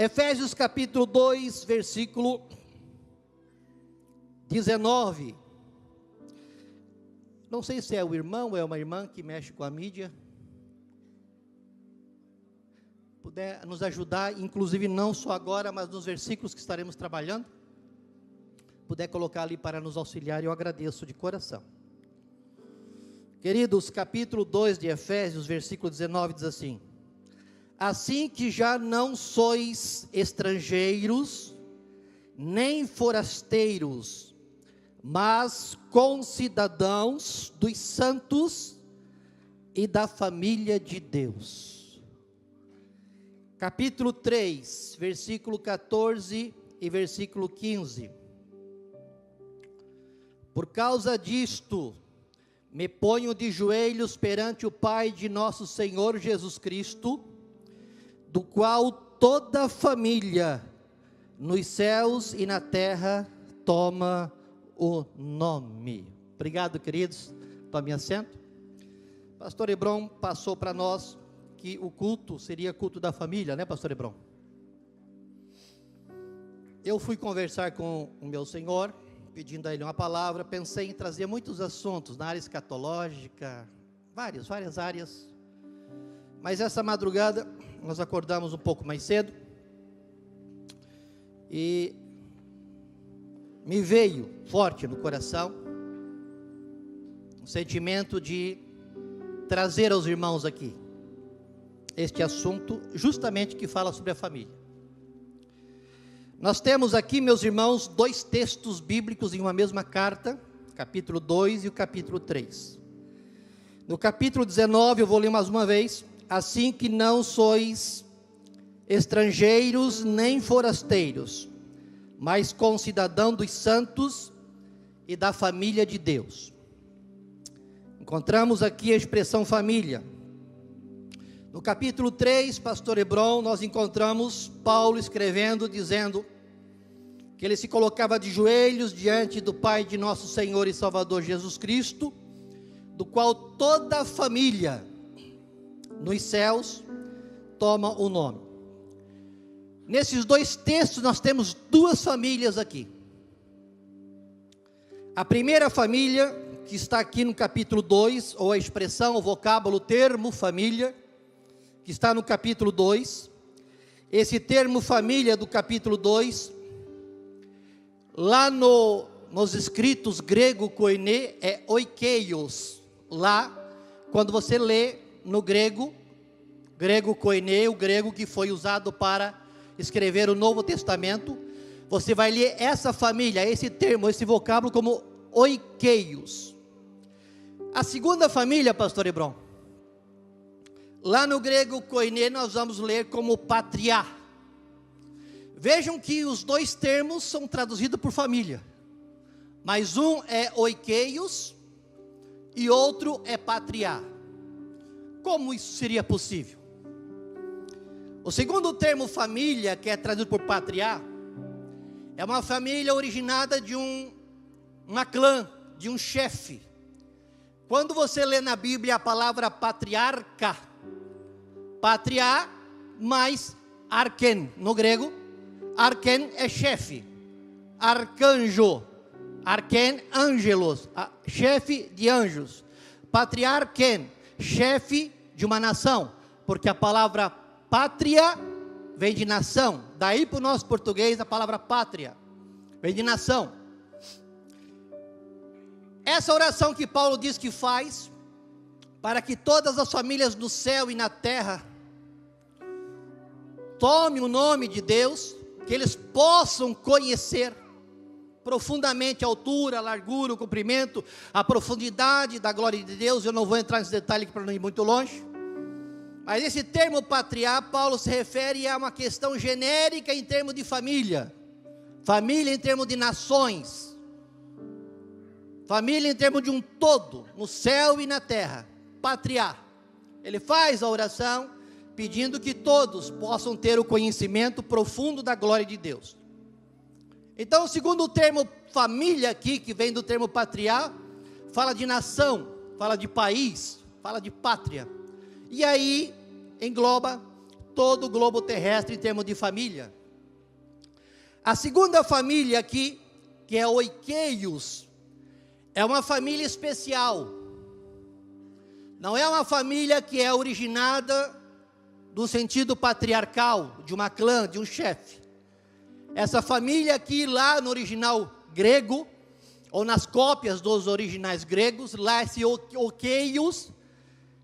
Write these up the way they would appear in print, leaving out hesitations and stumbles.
Efésios capítulo 2, versículo 19. Não sei se é o irmão ou é uma irmã que mexe com a mídia. Puder nos ajudar, inclusive não só agora, mas nos versículos que estaremos trabalhando. Puder colocar ali para nos auxiliar, eu agradeço de coração. Queridos, capítulo 2 de Efésios, versículo 19 diz assim: assim que já não sois estrangeiros, nem forasteiros, mas concidadãos dos santos e da família de Deus. Capítulo 3, versículo 14 e versículo 15. Por causa disto, me ponho de joelhos perante o Pai de nosso Senhor Jesus Cristo, do qual toda a família, nos céus e na terra, toma o nome. Obrigado, queridos. Tome assento. Pastor Hebron passou para nós que o culto seria culto da família, né, Pastor Hebron? Eu fui conversar com o meu Senhor, pedindo a Ele uma palavra. Pensei em trazer muitos assuntos na área escatológica, várias áreas. Mas essa madrugada nós acordamos um pouco mais cedo e me veio forte no coração um sentimento de trazer aos irmãos aqui este assunto, justamente que fala sobre a família. Nós temos aqui, meus irmãos, dois textos bíblicos em uma mesma carta, capítulo 2 e o capítulo 3. No capítulo 19, eu vou ler mais uma vez: assim que não sois estrangeiros nem forasteiros, mas concidadãos dos santos e da família de Deus. Encontramos aqui a expressão família. No capítulo 3, pastor Hebron, nós encontramos Paulo escrevendo, dizendo que ele se colocava de joelhos diante do Pai de nosso Senhor e Salvador Jesus Cristo, do qual toda a família nos céus toma o nome. Nesses dois textos nós temos duas famílias aqui. A primeira família, que está aqui no capítulo 2, ou a expressão, o vocábulo, o termo família, que está no capítulo 2. Esse termo família do capítulo 2, lá nos escritos grego koiné, é oikeios. Lá, quando você lê no grego koiné, o grego que foi usado para escrever o Novo Testamento, você vai ler essa família, esse termo, esse vocábulo como oikeios. A segunda família, pastor Hebron, lá no grego koiné nós vamos ler como patriá. Vejam que os dois termos são traduzidos por família, mas um é oikeios e outro é patriá. Como isso seria possível? O segundo termo família, que é traduzido por patriá, é uma família originada de uma clã, de um chefe. Quando você lê na Bíblia a palavra patriarca, patriá mais arken, no grego, arken é chefe, arcanjo, arken, ângelos, chefe de anjos, patriarken, chefe de uma nação, porque a palavra pátria vem de nação, daí para o nosso português a palavra pátria, vem de nação. Essa oração que Paulo diz que faz, para que todas as famílias do céu e na terra tomem o nome de Deus, que eles possam conhecer profundamente a altura, a largura, o comprimento, a profundidade da glória de Deus. Eu não vou entrar nesse detalhe aqui para não ir muito longe, mas esse termo patriá, Paulo se refere a uma questão genérica em termos de família, família em termos de nações, família em termos de um todo, no céu e na terra, patriá. Ele faz a oração pedindo que todos possam ter o conhecimento profundo da glória de Deus. Então, segundo o termo família aqui, que vem do termo patriá, fala de nação, fala de país, fala de pátria. E aí engloba todo o globo terrestre em termos de família. A segunda família aqui, que é Oikeios, é uma família especial. Não é uma família que é originada do sentido patriarcal, de uma clã, de um chefe. Essa família aqui, lá no original grego, ou nas cópias dos originais gregos, lá esse Oikeios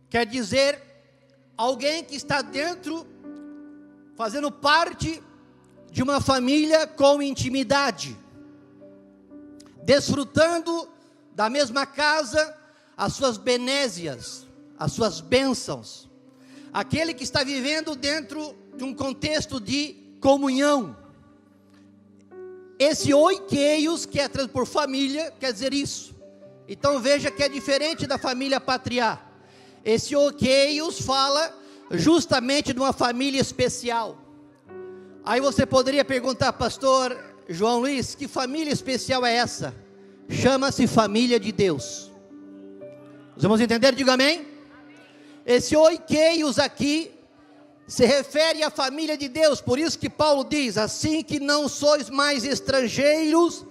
quer dizer alguém que está dentro, fazendo parte de uma família com intimidade, desfrutando da mesma casa as suas benézias, as suas bênçãos. Aquele que está vivendo dentro de um contexto de comunhão. Esse Oikeios, que é trazido por família, quer dizer isso. Então veja que é diferente da família patriar. Esse Oikeios fala justamente de uma família especial. Aí você poderia perguntar, pastor João Luiz, que família especial é essa? Chama-se família de Deus. Os irmãos entenderam? Diga amém. Esse Oikeios aqui se refere à família de Deus. Por isso que Paulo diz, assim que não sois mais estrangeiros,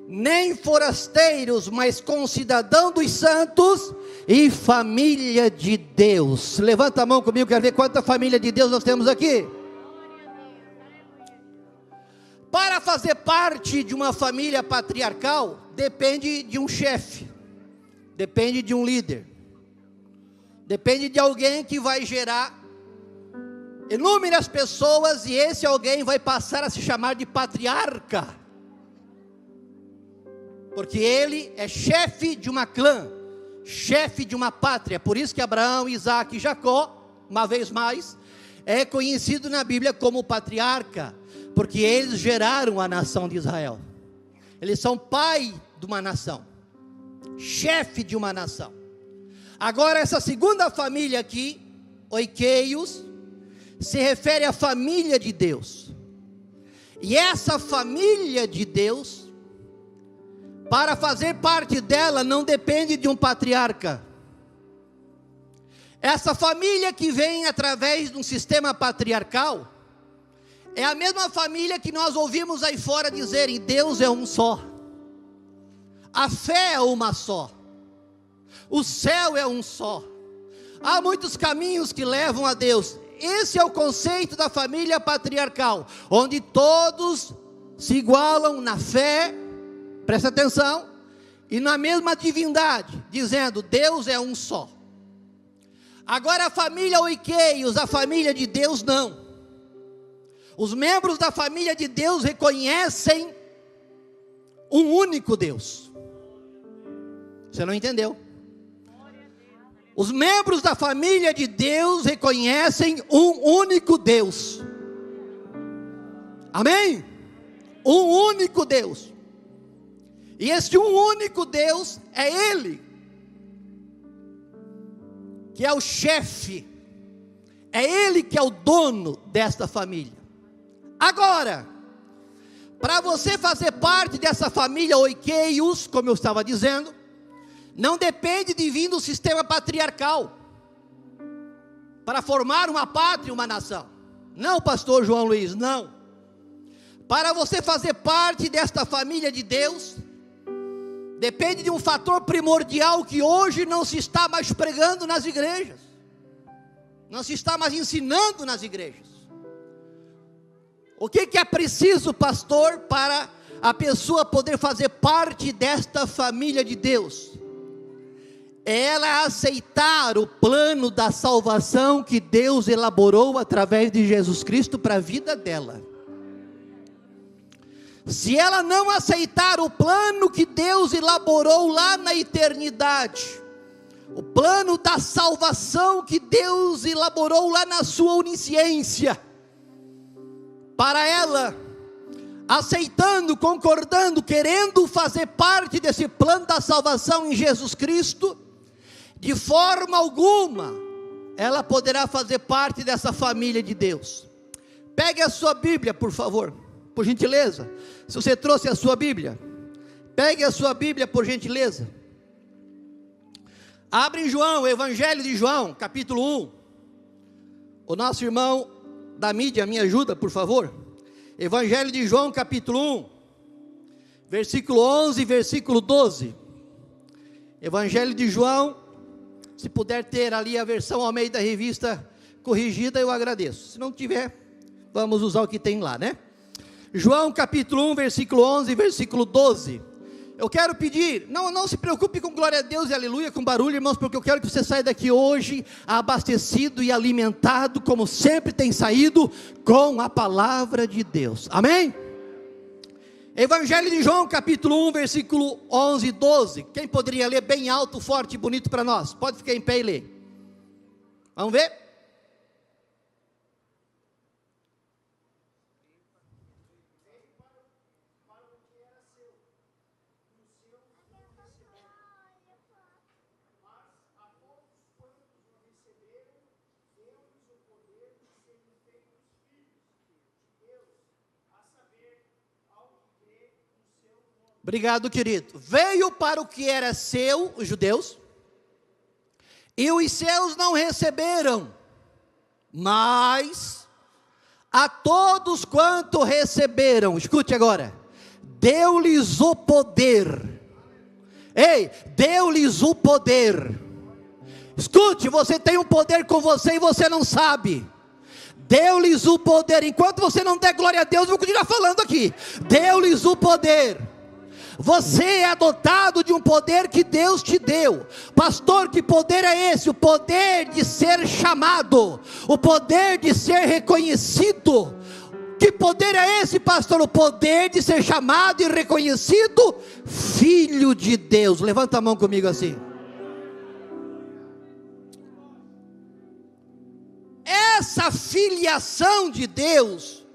nem forasteiros, mas concidadão dos santos e família de Deus. Levanta a mão comigo, quero ver quanta família de Deus nós temos aqui. Para fazer parte de uma família patriarcal, depende de um chefe, depende de um líder, depende de alguém que vai gerar inúmeras pessoas, e esse alguém vai passar a se chamar de patriarca, porque ele é chefe de uma clã, chefe de uma pátria. Por isso que Abraão, Isaac e Jacó, uma vez mais, é conhecido na Bíblia como patriarca, porque eles geraram a nação de Israel. Eles são pai de uma nação, chefe de uma nação. Agora essa segunda família aqui, Oikeios, se refere à família de Deus. E essa família de Deus, para fazer parte dela, não depende de um patriarca. Essa família que vem através de um sistema patriarcal, é a mesma família que nós ouvimos aí fora dizerem, Deus é um só, a fé é uma só, o céu é um só, há muitos caminhos que levam a Deus. Esse é o conceito da família patriarcal, onde todos se igualam na fé, presta atenção, e na mesma divindade, dizendo, Deus é um só. Agora a família Oikeios, a família de Deus, não. Os membros da família de Deus reconhecem um único Deus. Você não entendeu? Os membros da família de Deus reconhecem um único Deus. Amém? Um único Deus. E esse um único Deus é Ele, que é o chefe, é Ele que é o dono desta família. Agora, para você fazer parte dessa família Oikeios, como eu estava dizendo, não depende de vir do sistema patriarcal, para formar uma pátria, uma nação. Não, pastor João Luiz, não. Para você fazer parte desta família de Deus, depende de um fator primordial que hoje não se está mais pregando nas igrejas, não se está mais ensinando nas igrejas. O que é preciso, pastor, para a pessoa poder fazer parte desta família de Deus? É ela aceitar o plano da salvação que Deus elaborou através de Jesus Cristo para a vida dela. Se ela não aceitar o plano que Deus elaborou lá na eternidade, o plano da salvação que Deus elaborou lá na sua onisciência, para ela, aceitando, concordando, querendo fazer parte desse plano da salvação em Jesus Cristo, de forma alguma, ela poderá fazer parte dessa família de Deus. Pegue a sua Bíblia, por favor, por gentileza. Se você trouxe a sua Bíblia, pegue a sua Bíblia, por gentileza. Abre em João, o Evangelho de João, capítulo 1. O nosso irmão da mídia me ajuda, por favor. Evangelho de João, capítulo 1, versículo 11 e versículo 12. Evangelho de João, se puder ter ali a versão ao meio da revista corrigida, eu agradeço. Se não tiver, vamos usar o que tem lá, né? João capítulo 1, versículo 11 e versículo 12. Eu quero pedir, não se preocupe com glória a Deus e aleluia, com barulho, irmãos, porque eu quero que você saia daqui hoje abastecido e alimentado, como sempre tem saído, com a palavra de Deus, amém? Evangelho de João, capítulo 1, versículo 11 e 12, quem poderia ler bem alto, forte e bonito para nós? Pode ficar em pé e ler, vamos ver? Obrigado, querido. Veio para o que era seu, os judeus, e os seus não receberam, mas a todos quanto receberam, escute agora, deu-lhes o poder, deu-lhes o poder, escute, você tem um poder com você e você não sabe, deu-lhes o poder, enquanto você não der glória a Deus, eu vou continuar falando aqui, deu-lhes o poder. Você é adotado de um poder que Deus te deu. Pastor, que poder é esse? O poder de ser chamado, o poder de ser reconhecido. Que poder é esse, pastor? O poder de ser chamado e reconhecido filho de Deus. Levanta a mão comigo assim. Essa filiação de Deus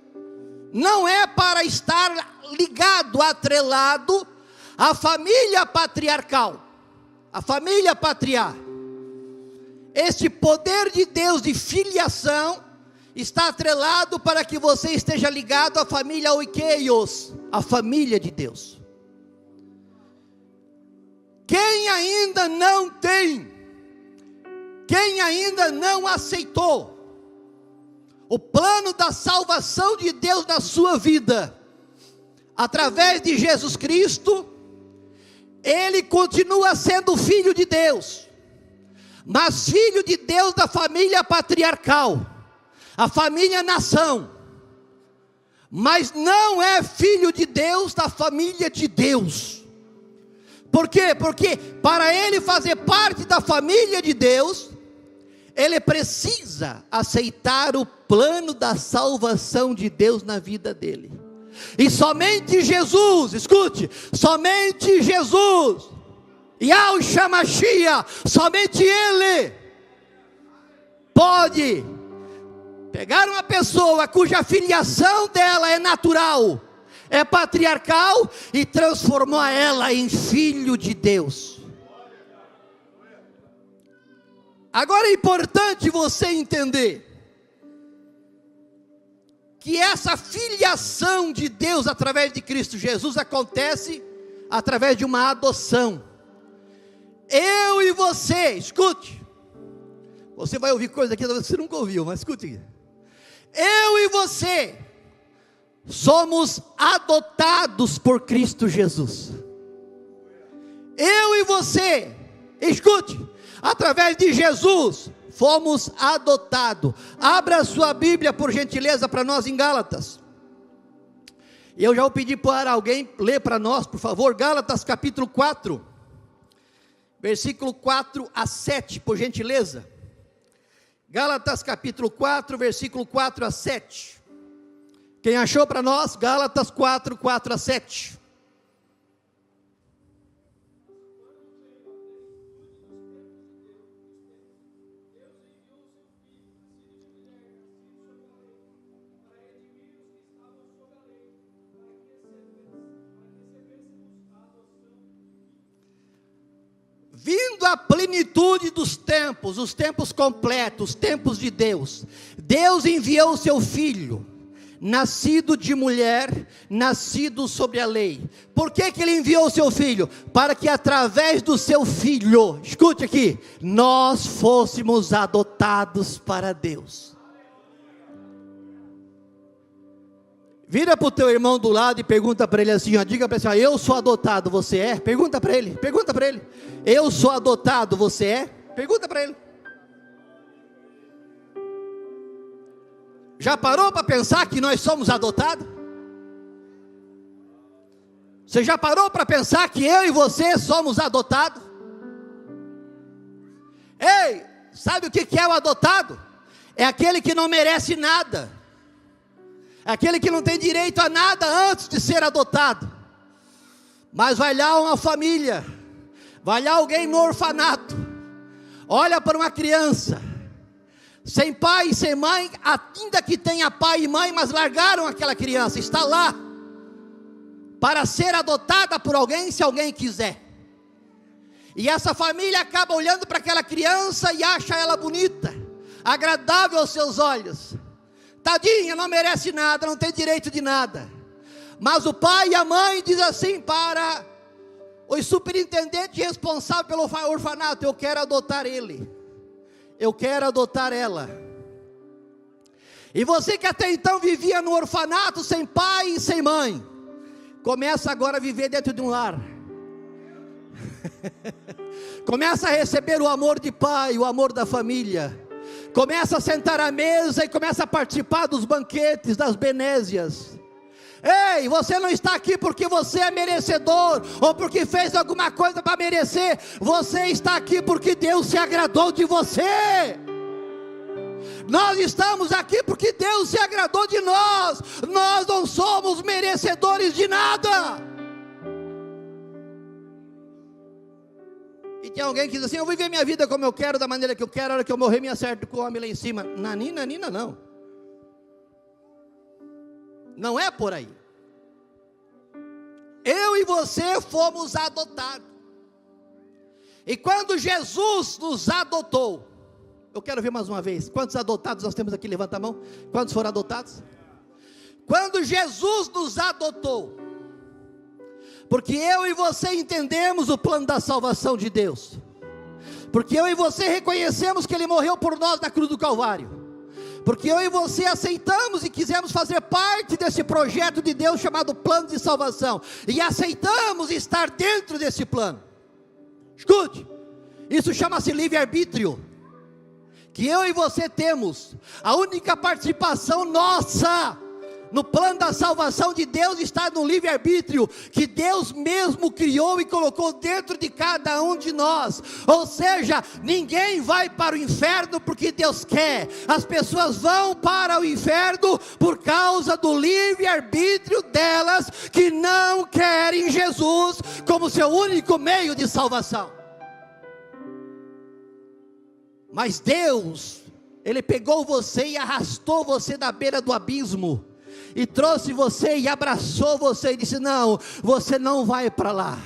não é para estar ligado, atrelado à família patriarcal, à família patriar. Este poder de Deus de filiação está atrelado para que você esteja ligado à família Oikeios, a família de Deus. Quem ainda não tem, quem ainda não aceitou o plano da salvação de Deus na sua vida, através de Jesus Cristo, ele continua sendo filho de Deus, mas filho de Deus da família patriarcal, a família nação, mas não é filho de Deus da família de Deus. Por quê? Porque para ele fazer parte da família de Deus, ele precisa aceitar o plano da salvação de Deus na vida dele. E somente Jesus, escute, somente Jesus, Yahshua Mashiach, somente Ele pode pegar uma pessoa cuja filiação dela é natural, é patriarcal, e transformar ela em filho de Deus. Agora é importante você entender que essa filiação de Deus através de Cristo Jesus acontece através de uma adoção. Eu e você, escute, você vai ouvir coisa aqui que você nunca ouviu, mas escute, eu e você somos adotados por Cristo Jesus. Eu e você, escute, através de Jesus fomos adotados. Abra sua Bíblia por gentileza para nós em Gálatas. Eu já vou pedir para alguém ler para nós, por favor, Gálatas capítulo 4, versículo 4 a 7, por gentileza. Gálatas capítulo 4, versículo 4 a 7. Quem achou para nós? Gálatas 4, 4 a 7. Vindo a plenitude dos tempos, os tempos completos, os tempos de Deus, Deus enviou o seu Filho, nascido de mulher, nascido sobre a lei. Por que Ele enviou o seu Filho? Para que através do seu Filho, escute aqui, nós fôssemos adotados para Deus. Vira para o teu irmão do lado e pergunta para ele assim, ó, diga para ele assim, ó, eu sou adotado, você é? Pergunta para ele, eu sou adotado, você é? Pergunta para ele. Já parou para pensar que nós somos adotados? Você já parou para pensar que eu e você somos adotados? Ei, sabe o que é o adotado? É aquele que não merece nada, é aquele que não tem direito a nada antes de ser adotado, mas vai lá uma família, vai lá alguém no orfanato, olha para uma criança, sem pai e sem mãe, ainda que tenha pai e mãe, mas largaram aquela criança, está lá, para ser adotada por alguém, se alguém quiser, e essa família acaba olhando para aquela criança e acha ela bonita, agradável aos seus olhos, tadinha, não merece nada, não tem direito de nada, mas o pai e a mãe dizem assim para o superintendente responsável pelo orfanato, eu quero adotar ele, eu quero adotar ela, e você que até então vivia no orfanato, sem pai e sem mãe, começa agora a viver dentro de um lar, começa a receber o amor de pai, o amor da família, começa a sentar à mesa e começa a participar dos banquetes, das benézias. Ei, você não está aqui porque você é merecedor, ou porque fez alguma coisa para merecer, você está aqui porque Deus se agradou de você. Nós estamos aqui porque Deus se agradou de nós, nós não somos merecedores de nada. E tem alguém que diz assim, eu vou viver minha vida como eu quero, da maneira que eu quero, a hora que eu morrer me acerto com o homem lá em cima. Nanina, não. Não é por aí. Eu e você fomos adotados. E quando Jesus nos adotou, eu quero ver mais uma vez, quantos adotados nós temos aqui? Levanta a mão. Quantos foram adotados? Quando Jesus nos adotou, porque eu e você entendemos o plano da salvação de Deus, porque eu e você reconhecemos que Ele morreu por nós na cruz do Calvário, porque eu e você aceitamos e quisemos fazer parte desse projeto de Deus chamado plano de salvação, e aceitamos estar dentro desse plano. Escute, isso chama-se livre-arbítrio, que eu e você temos. A única participação nossa no plano da salvação de Deus está no livre-arbítrio, que Deus mesmo criou e colocou dentro de cada um de nós. Ou seja, ninguém vai para o inferno porque Deus quer, as pessoas vão para o inferno por causa do livre-arbítrio delas, que não querem Jesus como seu único meio de salvação. Mas Deus, Ele pegou você e arrastou você da beira do abismo, e trouxe você e abraçou você e disse, não, você não vai para lá,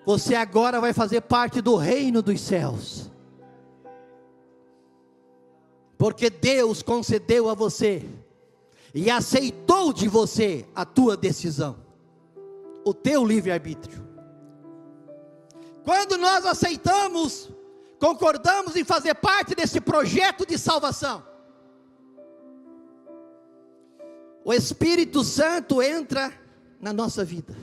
você agora vai fazer parte do reino dos céus, porque Deus concedeu a você, e aceitou de você a tua decisão, o teu livre-arbítrio. Quando nós aceitamos, concordamos em fazer parte desse projeto de salvação, o Espírito Santo entra na nossa vida.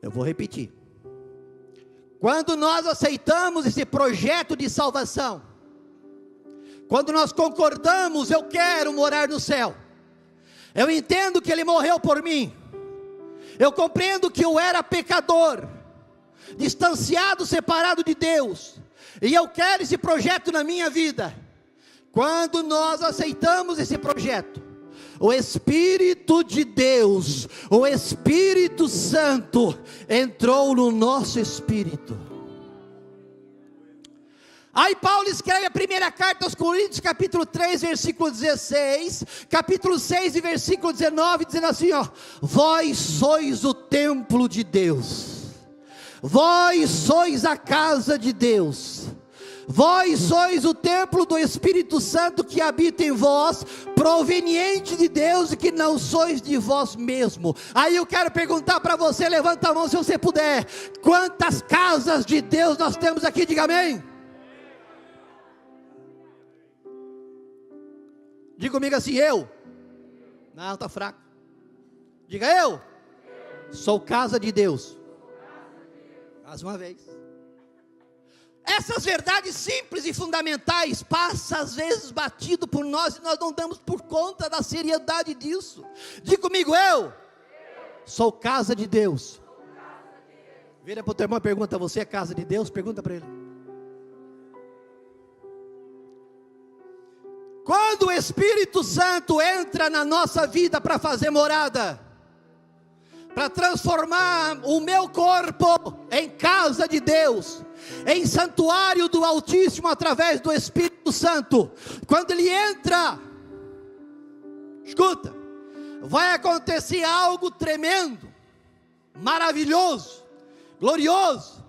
Eu vou repetir. Quando nós aceitamos esse projeto de salvação, quando nós concordamos, eu quero morar no céu, eu entendo que Ele morreu por mim, eu compreendo que eu era pecador, distanciado, separado de Deus, e eu quero esse projeto na minha vida. Quando nós aceitamos esse projeto, o Espírito de Deus, o Espírito Santo, entrou no nosso espírito. Aí Paulo escreve a primeira carta aos Coríntios, capítulo 3, versículo 16, capítulo 6 e versículo 19, dizendo assim, ó, vós sois o templo de Deus, vós sois a casa de Deus, vós sois o templo do Espírito Santo que habita em vós, proveniente de Deus, e que não sois de vós mesmo. Aí eu quero perguntar para você, levanta a mão se você puder, quantas casas de Deus nós temos aqui? Diga amém. Diga comigo assim, eu. Não, está fraco. Diga eu. Sou casa de Deus. Mais uma vez. Essas verdades simples e fundamentais passam às vezes batido por nós, e nós não damos por conta da seriedade disso. Diga comigo, eu sou casa de Deus. Vira para o teu irmão e pergunta, você é casa de Deus? Pergunta para ele. Quando o Espírito Santo entra na nossa vida para fazer morada, para transformar o meu corpo em casa de Deus, em santuário do Altíssimo através do Espírito Santo, quando ele entra, escuta, vai acontecer algo tremendo, maravilhoso, glorioso,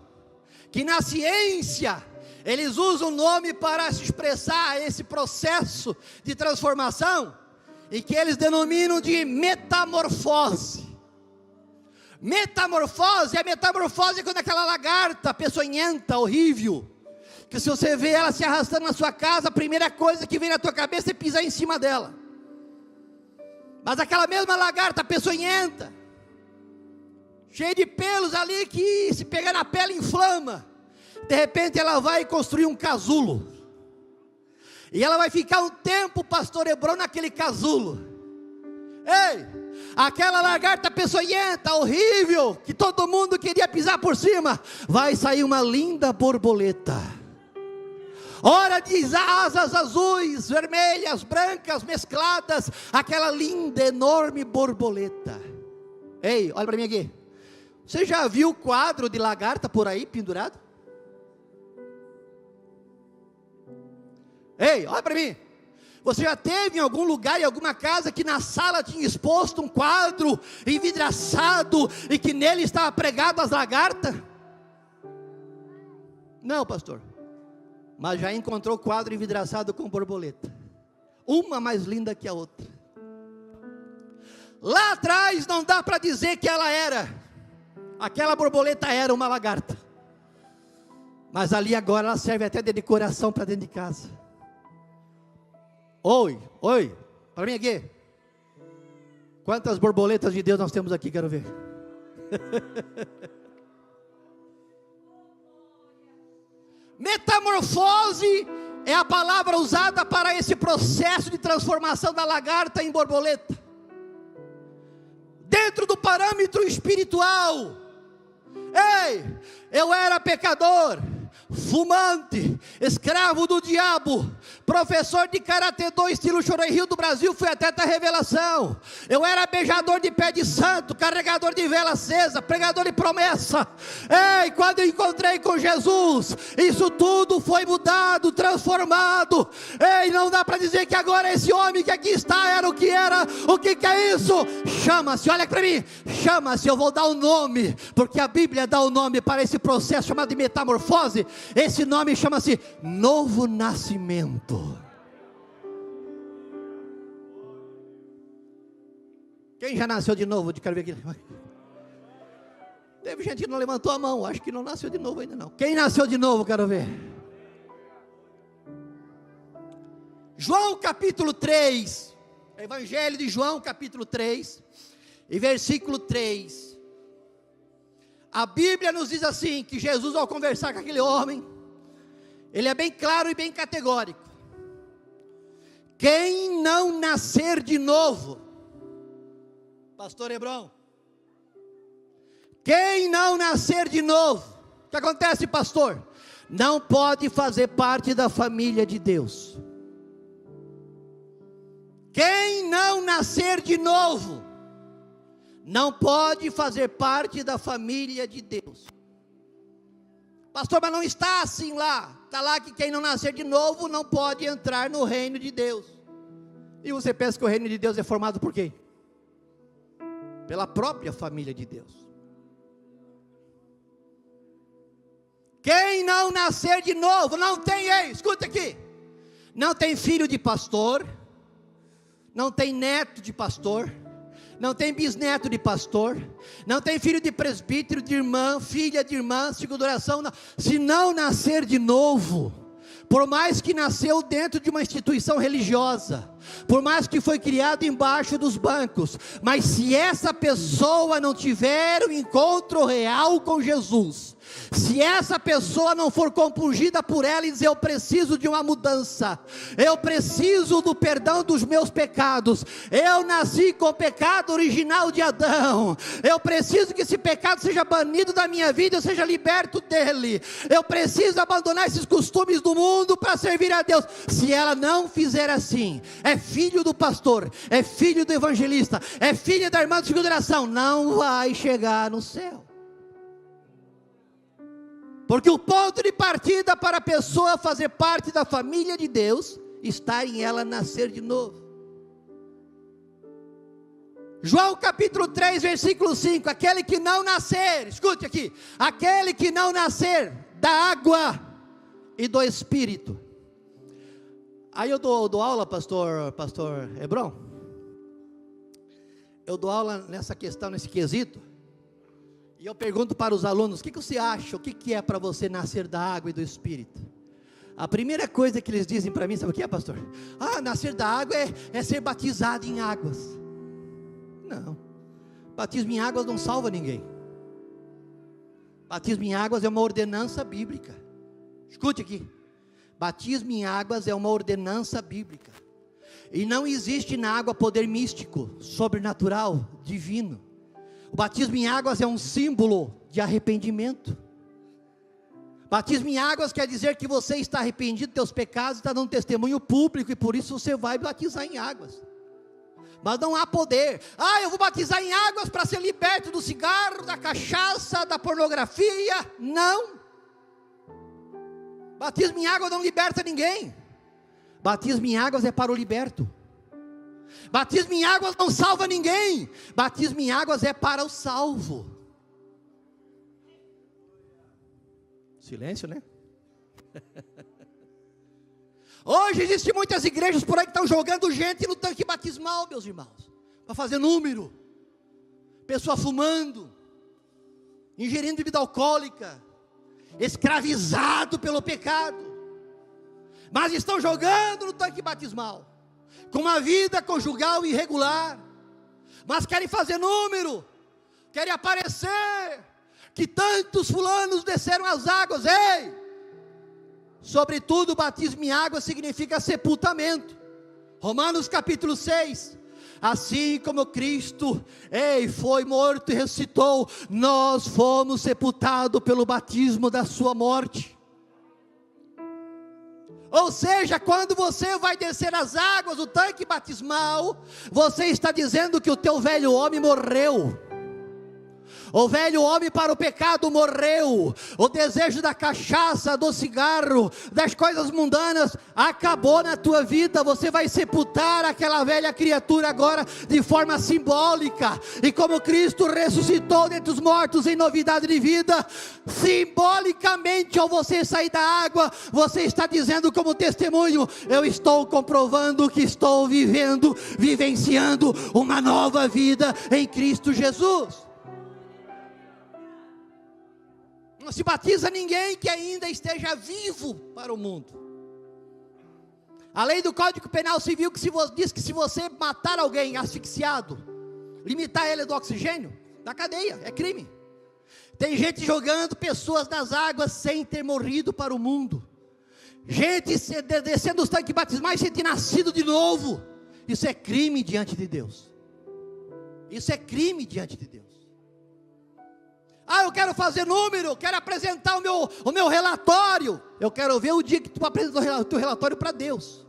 que na ciência eles usam o nome para se expressar esse processo de transformação, e que eles denominam de metamorfose. Metamorfose é quando aquela lagarta peçonhenta, horrível, que se você vê ela se arrastando na sua casa, a primeira coisa que vem na tua cabeça é pisar em cima dela. Mas aquela mesma lagarta peçonhenta, cheia de pelos ali, que se pegar na pele inflama, de repente ela vai construir um casulo, e ela vai ficar um tempo, pastor Hebron, naquele casulo. Ei, aquela lagarta peçonhenta, horrível, que todo mundo queria pisar por cima, vai sair uma linda borboleta. Ora de asas azuis, vermelhas, brancas, mescladas, aquela linda, enorme borboleta. Ei, olha para mim aqui. Você já viu o quadro de lagarta por aí pendurado? Ei, olha para mim. Você já teve em algum lugar, em alguma casa, que na sala tinha exposto um quadro envidraçado e que nele estava pregado as lagartas? Não, pastor. Mas já encontrou quadro envidraçado com borboleta, uma mais linda que a outra. Lá atrás não dá para dizer que aquela borboleta era uma lagarta, mas ali agora ela serve até de decoração para dentro de casa. Oi, para mim aqui. Quantas borboletas de Deus nós temos aqui, quero ver. Metamorfose é a palavra usada para esse processo de transformação da lagarta em borboleta. Dentro do parâmetro espiritual. Ei, eu era pecador, fumante, escravo do diabo, professor de Karatê 2 estilo Chororri do Brasil, fui até a revelação. Eu era beijador de pé de santo, carregador de vela acesa, pregador de promessa. Ei, quando eu encontrei com Jesus, isso tudo foi mudado, transformado. Ei, não dá para dizer que agora esse homem que aqui está era. O que é isso? Chama-se, olha para mim, chama-se, eu vou dar o nome, porque a Bíblia dá o nome para esse processo chamado de metamorfose. Esse nome chama-se novo nascimento. Quem já nasceu de novo? Quero ver aqui. Teve gente que não levantou a mão, acho que não nasceu de novo ainda não. Quem nasceu de novo? Quero ver. João capítulo 3, Evangelho de João capítulo 3, e versículo 3. A Bíblia nos diz assim, que Jesus, ao conversar com aquele homem, ele é bem claro e bem categórico. Quem não nascer de novo, pastor Hebron, quem não nascer de novo, o que acontece, pastor? Não pode fazer parte da família de Deus. Quem não nascer de novo, não pode fazer parte da família de Deus. Pastor, mas não está assim lá. Está lá que quem não nascer de novo não pode entrar no reino de Deus. E você pensa que o reino de Deus é formado por quê? Pela própria família de Deus. Quem não nascer de novo, não tem, escuta aqui, não tem filho de pastor, não tem neto de pastor, não tem bisneto de pastor, não tem filho de presbítero, de irmã, filha de irmã, segunda oração, não. Se não nascer de novo, por mais que nasceu dentro de uma instituição religiosa, por mais que foi criado embaixo dos bancos, mas se essa pessoa não tiver um encontro real com Jesus, se essa pessoa não for compungida por ela e dizer: eu preciso de uma mudança, eu preciso do perdão dos meus pecados, eu nasci com o pecado original de Adão, eu preciso que esse pecado seja banido da minha vida, eu seja liberto dele, eu preciso abandonar esses costumes do mundo para servir a Deus. Se ela não fizer assim, é filho do pastor, é filho do evangelista, é filha da irmã de segunda geração, não vai chegar no céu. Porque o ponto de partida para a pessoa fazer parte da família de Deus está em ela nascer de novo. João capítulo 3, versículo 5: aquele que não nascer, escute aqui, aquele que não nascer da água e do Espírito. Aí eu dou aula, pastor Hebron, eu dou aula nessa questão, nesse quesito. E eu pergunto para os alunos: o que você acha, o que é para você nascer da água e do Espírito? A primeira coisa que eles dizem para mim, sabe o que é, pastor? Nascer da água é ser batizado em águas. Não, batismo em águas não salva ninguém. Batismo em águas é uma ordenança bíblica. Escute aqui, batismo em águas é uma ordenança bíblica. E não existe na água poder místico, sobrenatural, divino. O batismo em águas é um símbolo de arrependimento. Batismo em águas quer dizer que você está arrependido dos teus pecados, está dando testemunho público, e por isso você vai batizar em águas. Mas não há poder. Eu vou batizar em águas para ser liberto do cigarro, da cachaça, da pornografia. Não. Batismo em água não liberta ninguém. Batismo em águas é para o liberto. Batismo em águas não salva ninguém. Batismo em águas é para o salvo. Silêncio, né? Hoje existem muitas igrejas por aí que estão jogando gente no tanque batismal, meus irmãos, para fazer número. Pessoa fumando, ingerindo bebida alcoólica, escravizado pelo pecado, mas estão jogando no tanque batismal, com uma vida conjugal irregular, mas querem fazer número, querem aparecer, que tantos fulanos desceram as águas. Ei! Sobretudo o batismo em água significa sepultamento. Romanos capítulo 6, assim como Cristo foi morto e ressuscitou, nós fomos sepultados pelo batismo da sua morte. Ou seja, quando você vai descer as águas do tanque batismal, você está dizendo que o teu velho homem morreu. O velho homem para o pecado morreu. O desejo da cachaça, do cigarro, das coisas mundanas acabou na tua vida. Você vai sepultar aquela velha criatura agora de forma simbólica. E como Cristo ressuscitou dentre os mortos em novidade de vida, simbolicamente, ao você sair da água, você está dizendo como testemunho: eu estou comprovando que estou vivenciando uma nova vida em Cristo Jesus. Não se batiza ninguém que ainda esteja vivo para o mundo. A lei do Código Penal Civil diz que se você matar alguém asfixiado, limitar ele do oxigênio, da cadeia, é crime. Tem gente jogando pessoas nas águas sem ter morrido para o mundo. Gente descendo os tanques batismais sem ter nascido de novo. Isso é crime diante de Deus. Isso é crime diante de Deus. Eu quero fazer número, eu quero apresentar o meu relatório. Eu quero ver o dia que tu apresenta o teu relatório para Deus.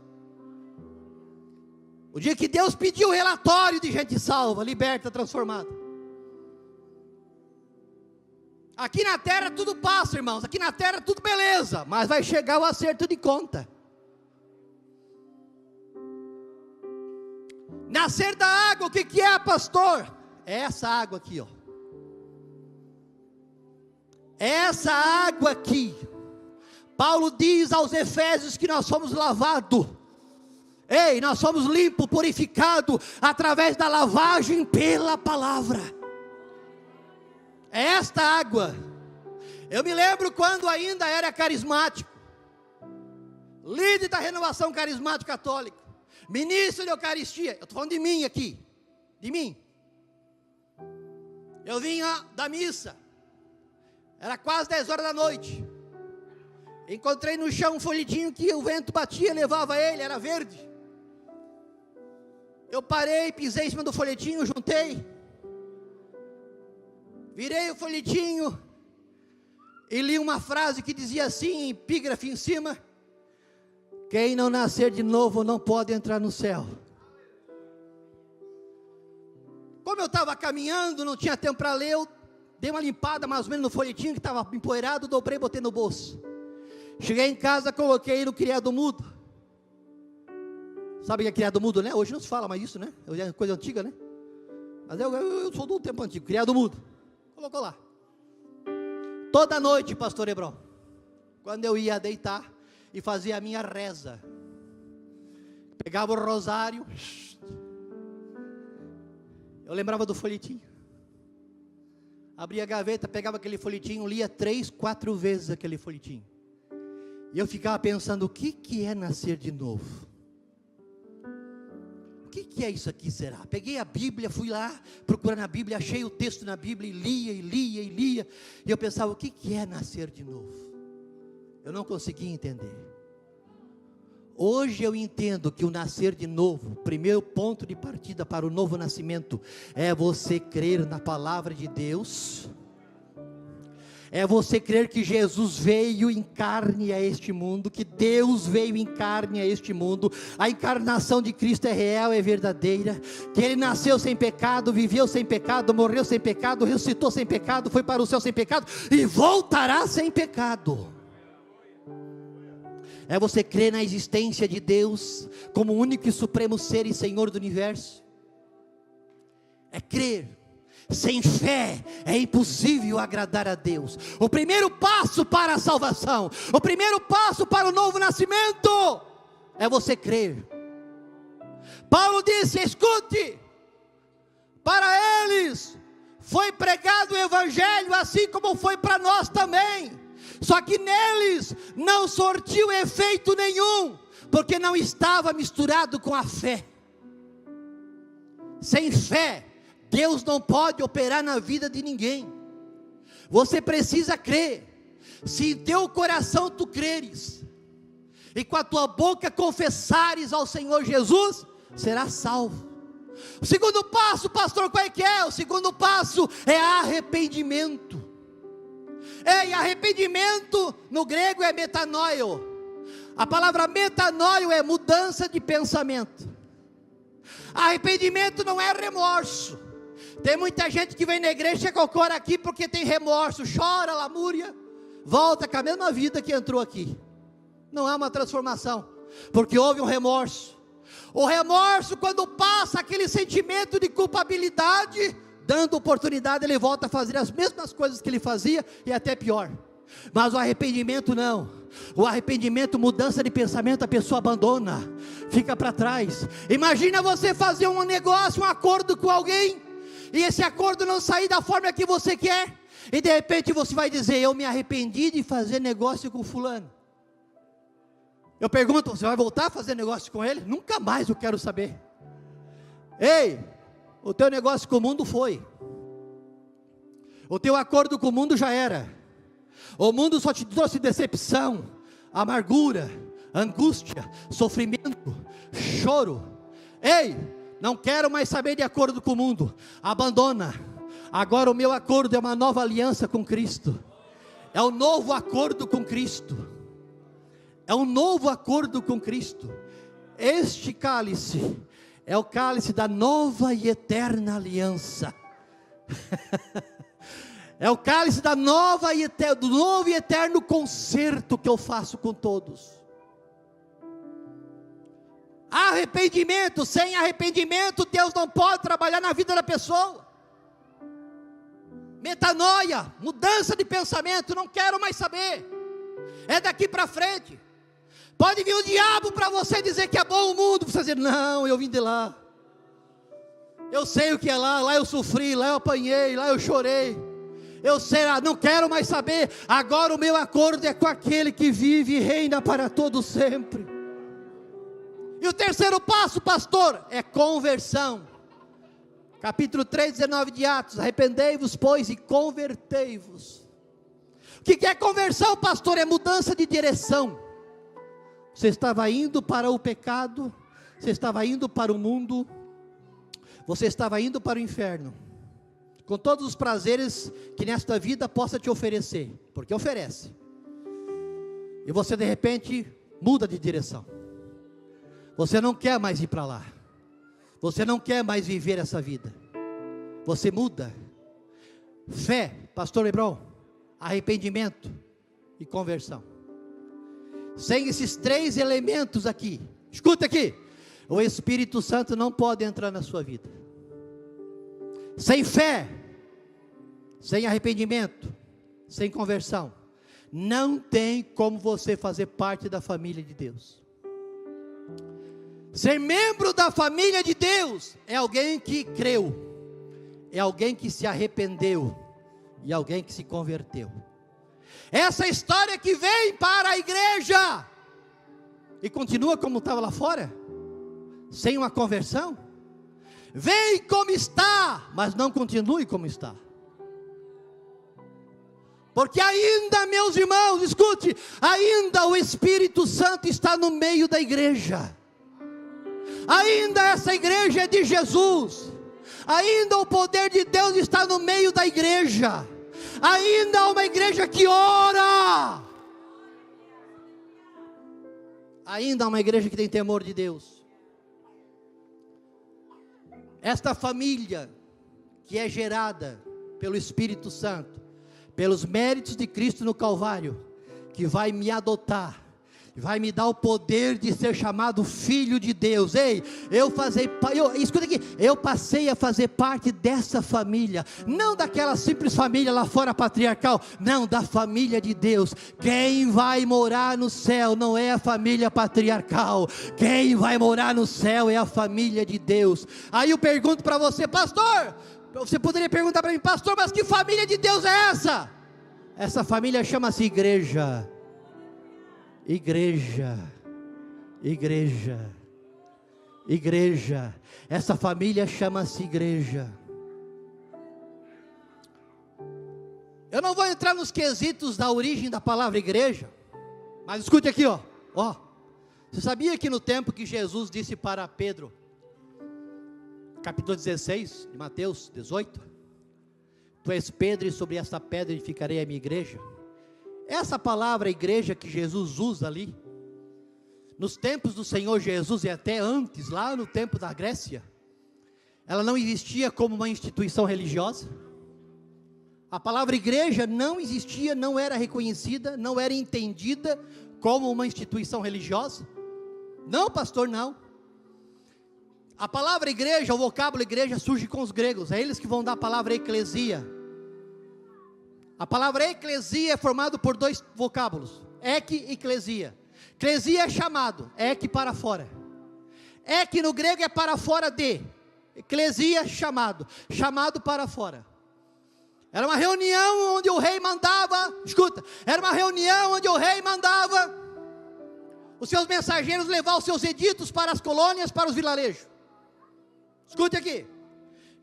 O dia que Deus pediu o relatório de gente salva, liberta, transformada. Aqui na terra tudo passa, irmãos. Aqui na terra tudo beleza, mas vai chegar o acerto de conta. Nascer da água, o que é, pastor? É essa água aqui, ó. Essa água aqui. Paulo diz aos Efésios que nós somos lavados. Nós somos limpos, purificados através da lavagem pela palavra. É esta água. Eu me lembro quando ainda era carismático, líder da renovação carismática católica. Ministro de Eucaristia, eu estou falando de mim aqui, de mim. Eu vinha da missa, era quase 10 horas da noite. Encontrei no chão um folhetinho que o vento batia e levava ele, era verde. Eu parei, pisei em cima do folhetinho, juntei, virei o folhetinho e li uma frase que dizia assim, em epígrafe em cima: quem não nascer de novo não pode entrar no céu. Como eu estava caminhando, não tinha tempo para ler, eu dei uma limpada mais ou menos no folhetinho que estava empoeirado, dobrei e botei no bolso. Cheguei em casa, coloquei no criado mudo. Sabe o que é criado mudo, né? Hoje não se fala mais isso, né? É coisa antiga, né? Mas eu sou do tempo antigo, criado mudo. Colocou lá. Toda noite, pastor Hebron, quando eu ia deitar e fazia a minha reza, pegava o rosário, eu lembrava do folhetinho, abria a gaveta, pegava aquele folhetinho, lia 3, 4 vezes aquele folhetinho, e eu ficava pensando, o que é nascer de novo? O que é isso aqui, será? Peguei a Bíblia, fui lá, procurando a Bíblia, achei o texto na Bíblia, e lia, e eu pensava, o que é nascer de novo? Eu não conseguia entender. Hoje eu entendo que o nascer de novo, o primeiro ponto de partida para o novo nascimento, é você crer na palavra de Deus, é você crer que Jesus veio em carne a este mundo, que Deus veio em carne a este mundo, a encarnação de Cristo é real, é verdadeira, que Ele nasceu sem pecado, viveu sem pecado, morreu sem pecado, ressuscitou sem pecado, foi para o céu sem pecado, e voltará sem pecado. É você crer na existência de Deus, como único e supremo ser e Senhor do universo, é crer. Sem fé é impossível agradar a Deus. O primeiro passo para a salvação, o primeiro passo para o novo nascimento, é você crer. Paulo disse, escute, para eles foi pregado o Evangelho, assim como foi para nós também, só que neles não sortiu efeito nenhum, porque não estava misturado com a fé. Sem fé, Deus não pode operar na vida de ninguém. Você precisa crer. Se em teu coração tu creres, e com a tua boca confessares ao Senhor Jesus, serás salvo. O segundo passo, pastor, qual é que é? O segundo passo é arrependimento. E arrependimento no grego é metanoio. A palavra metanoio é mudança de pensamento. Arrependimento não é remorso. Tem muita gente que vem na igreja, chega ao coro aqui porque tem remorso, chora, lamúria, volta com a mesma vida que entrou aqui. Não há uma transformação, porque houve um remorso. O remorso, quando passa aquele sentimento de culpabilidade, dando oportunidade, ele volta a fazer as mesmas coisas que ele fazia, e até pior. Mas o arrependimento não. O arrependimento, mudança de pensamento, a pessoa abandona, fica para trás. Imagina você fazer um negócio, um acordo com alguém, e esse acordo não sair da forma que você quer, e de repente você vai dizer, eu me arrependi de fazer negócio com fulano. Eu pergunto, você vai voltar a fazer negócio com ele? Nunca mais eu quero saber. Ei, o teu negócio com o mundo foi, o teu acordo com o mundo já era. O mundo só te trouxe decepção, amargura, angústia, sofrimento, choro. Ei, não quero mais saber de acordo com o mundo, abandona. Agora o meu acordo é uma nova aliança com Cristo, é um novo acordo com Cristo, é um novo acordo com Cristo. Este cálice é o cálice da nova e eterna aliança. É o cálice da nova e do novo e eterno concerto que eu faço com todos. Arrependimento, sem arrependimento Deus não pode trabalhar na vida da pessoa. Metanoia, mudança de pensamento, não quero mais saber, é daqui para frente. Pode vir o diabo para você dizer que é bom o mundo, você dizer, não, eu vim de lá, eu sei o que é lá, lá eu sofri, lá eu apanhei, lá eu chorei, eu sei, não quero mais saber. Agora o meu acordo é com aquele que vive e reina para todo sempre. E o terceiro passo, pastor, é conversão. Capítulo 3, 19 de Atos: arrependei-vos, pois, e convertei-vos. O que é conversão, pastor? É mudança de direção. Você estava indo para o pecado, você estava indo para o mundo, você estava indo para o inferno, com todos os prazeres que nesta vida possa te oferecer, porque oferece. E você de repente muda de direção. Você não quer mais ir para lá. Você não quer mais viver essa vida. Você muda. Fé, pastor Hebron, arrependimento e conversão. Sem esses três elementos aqui, escuta aqui, o Espírito Santo não pode entrar na sua vida. Sem fé, sem arrependimento, sem conversão, não tem como você fazer parte da família de Deus. Ser membro da família de Deus é alguém que creu, é alguém que se arrependeu e alguém que se converteu. Essa história que vem para a igreja e continua como estava lá fora, sem uma conversão, vem como está, mas não continue como está. Porque ainda, meus irmãos, escute, ainda o Espírito Santo está no meio da igreja. Ainda essa igreja é de Jesus. Ainda o poder de Deus está no meio da igreja. Ainda há uma igreja que ora. Ainda há uma igreja que tem temor de Deus. Esta família que é gerada pelo Espírito Santo, pelos méritos de Cristo no Calvário, que vai me adotar, vai me dar o poder de ser chamado filho de Deus. Ei, escuta aqui, eu passei a fazer parte dessa família, não daquela simples família lá fora patriarcal, não, da família de Deus. Quem vai morar no céu não é a família patriarcal, quem vai morar no céu é a família de Deus. Aí eu pergunto para você, pastor, você poderia perguntar para mim, pastor, mas que família de Deus é essa? Essa família chama-se igreja. Igreja, igreja, igreja, essa família chama-se igreja. Eu não vou entrar nos quesitos da origem da palavra igreja, mas escute aqui, ó. Você sabia que no tempo que Jesus disse para Pedro, capítulo 16 de Mateus 18, tu és Pedro e sobre esta pedra edificarei a minha igreja? Essa palavra igreja que Jesus usa ali, nos tempos do Senhor Jesus e até antes, lá no tempo da Grécia, ela não existia como uma instituição religiosa. A palavra igreja não existia, não era reconhecida, não era entendida como uma instituição religiosa. Não, pastor, não. A palavra igreja, o vocábulo igreja surge com os gregos, é eles que vão dar a palavra eclesia. A palavra eclesia é formada por dois vocábulos, ek e eclesia. Eclesia é chamado, ek para fora. Ek no grego é para fora de, eclesia é chamado, chamado para fora. Era uma reunião onde o rei mandava, escuta, era uma reunião onde o rei mandava os seus mensageiros levar os seus editos para as colônias, para os vilarejos. Escute aqui.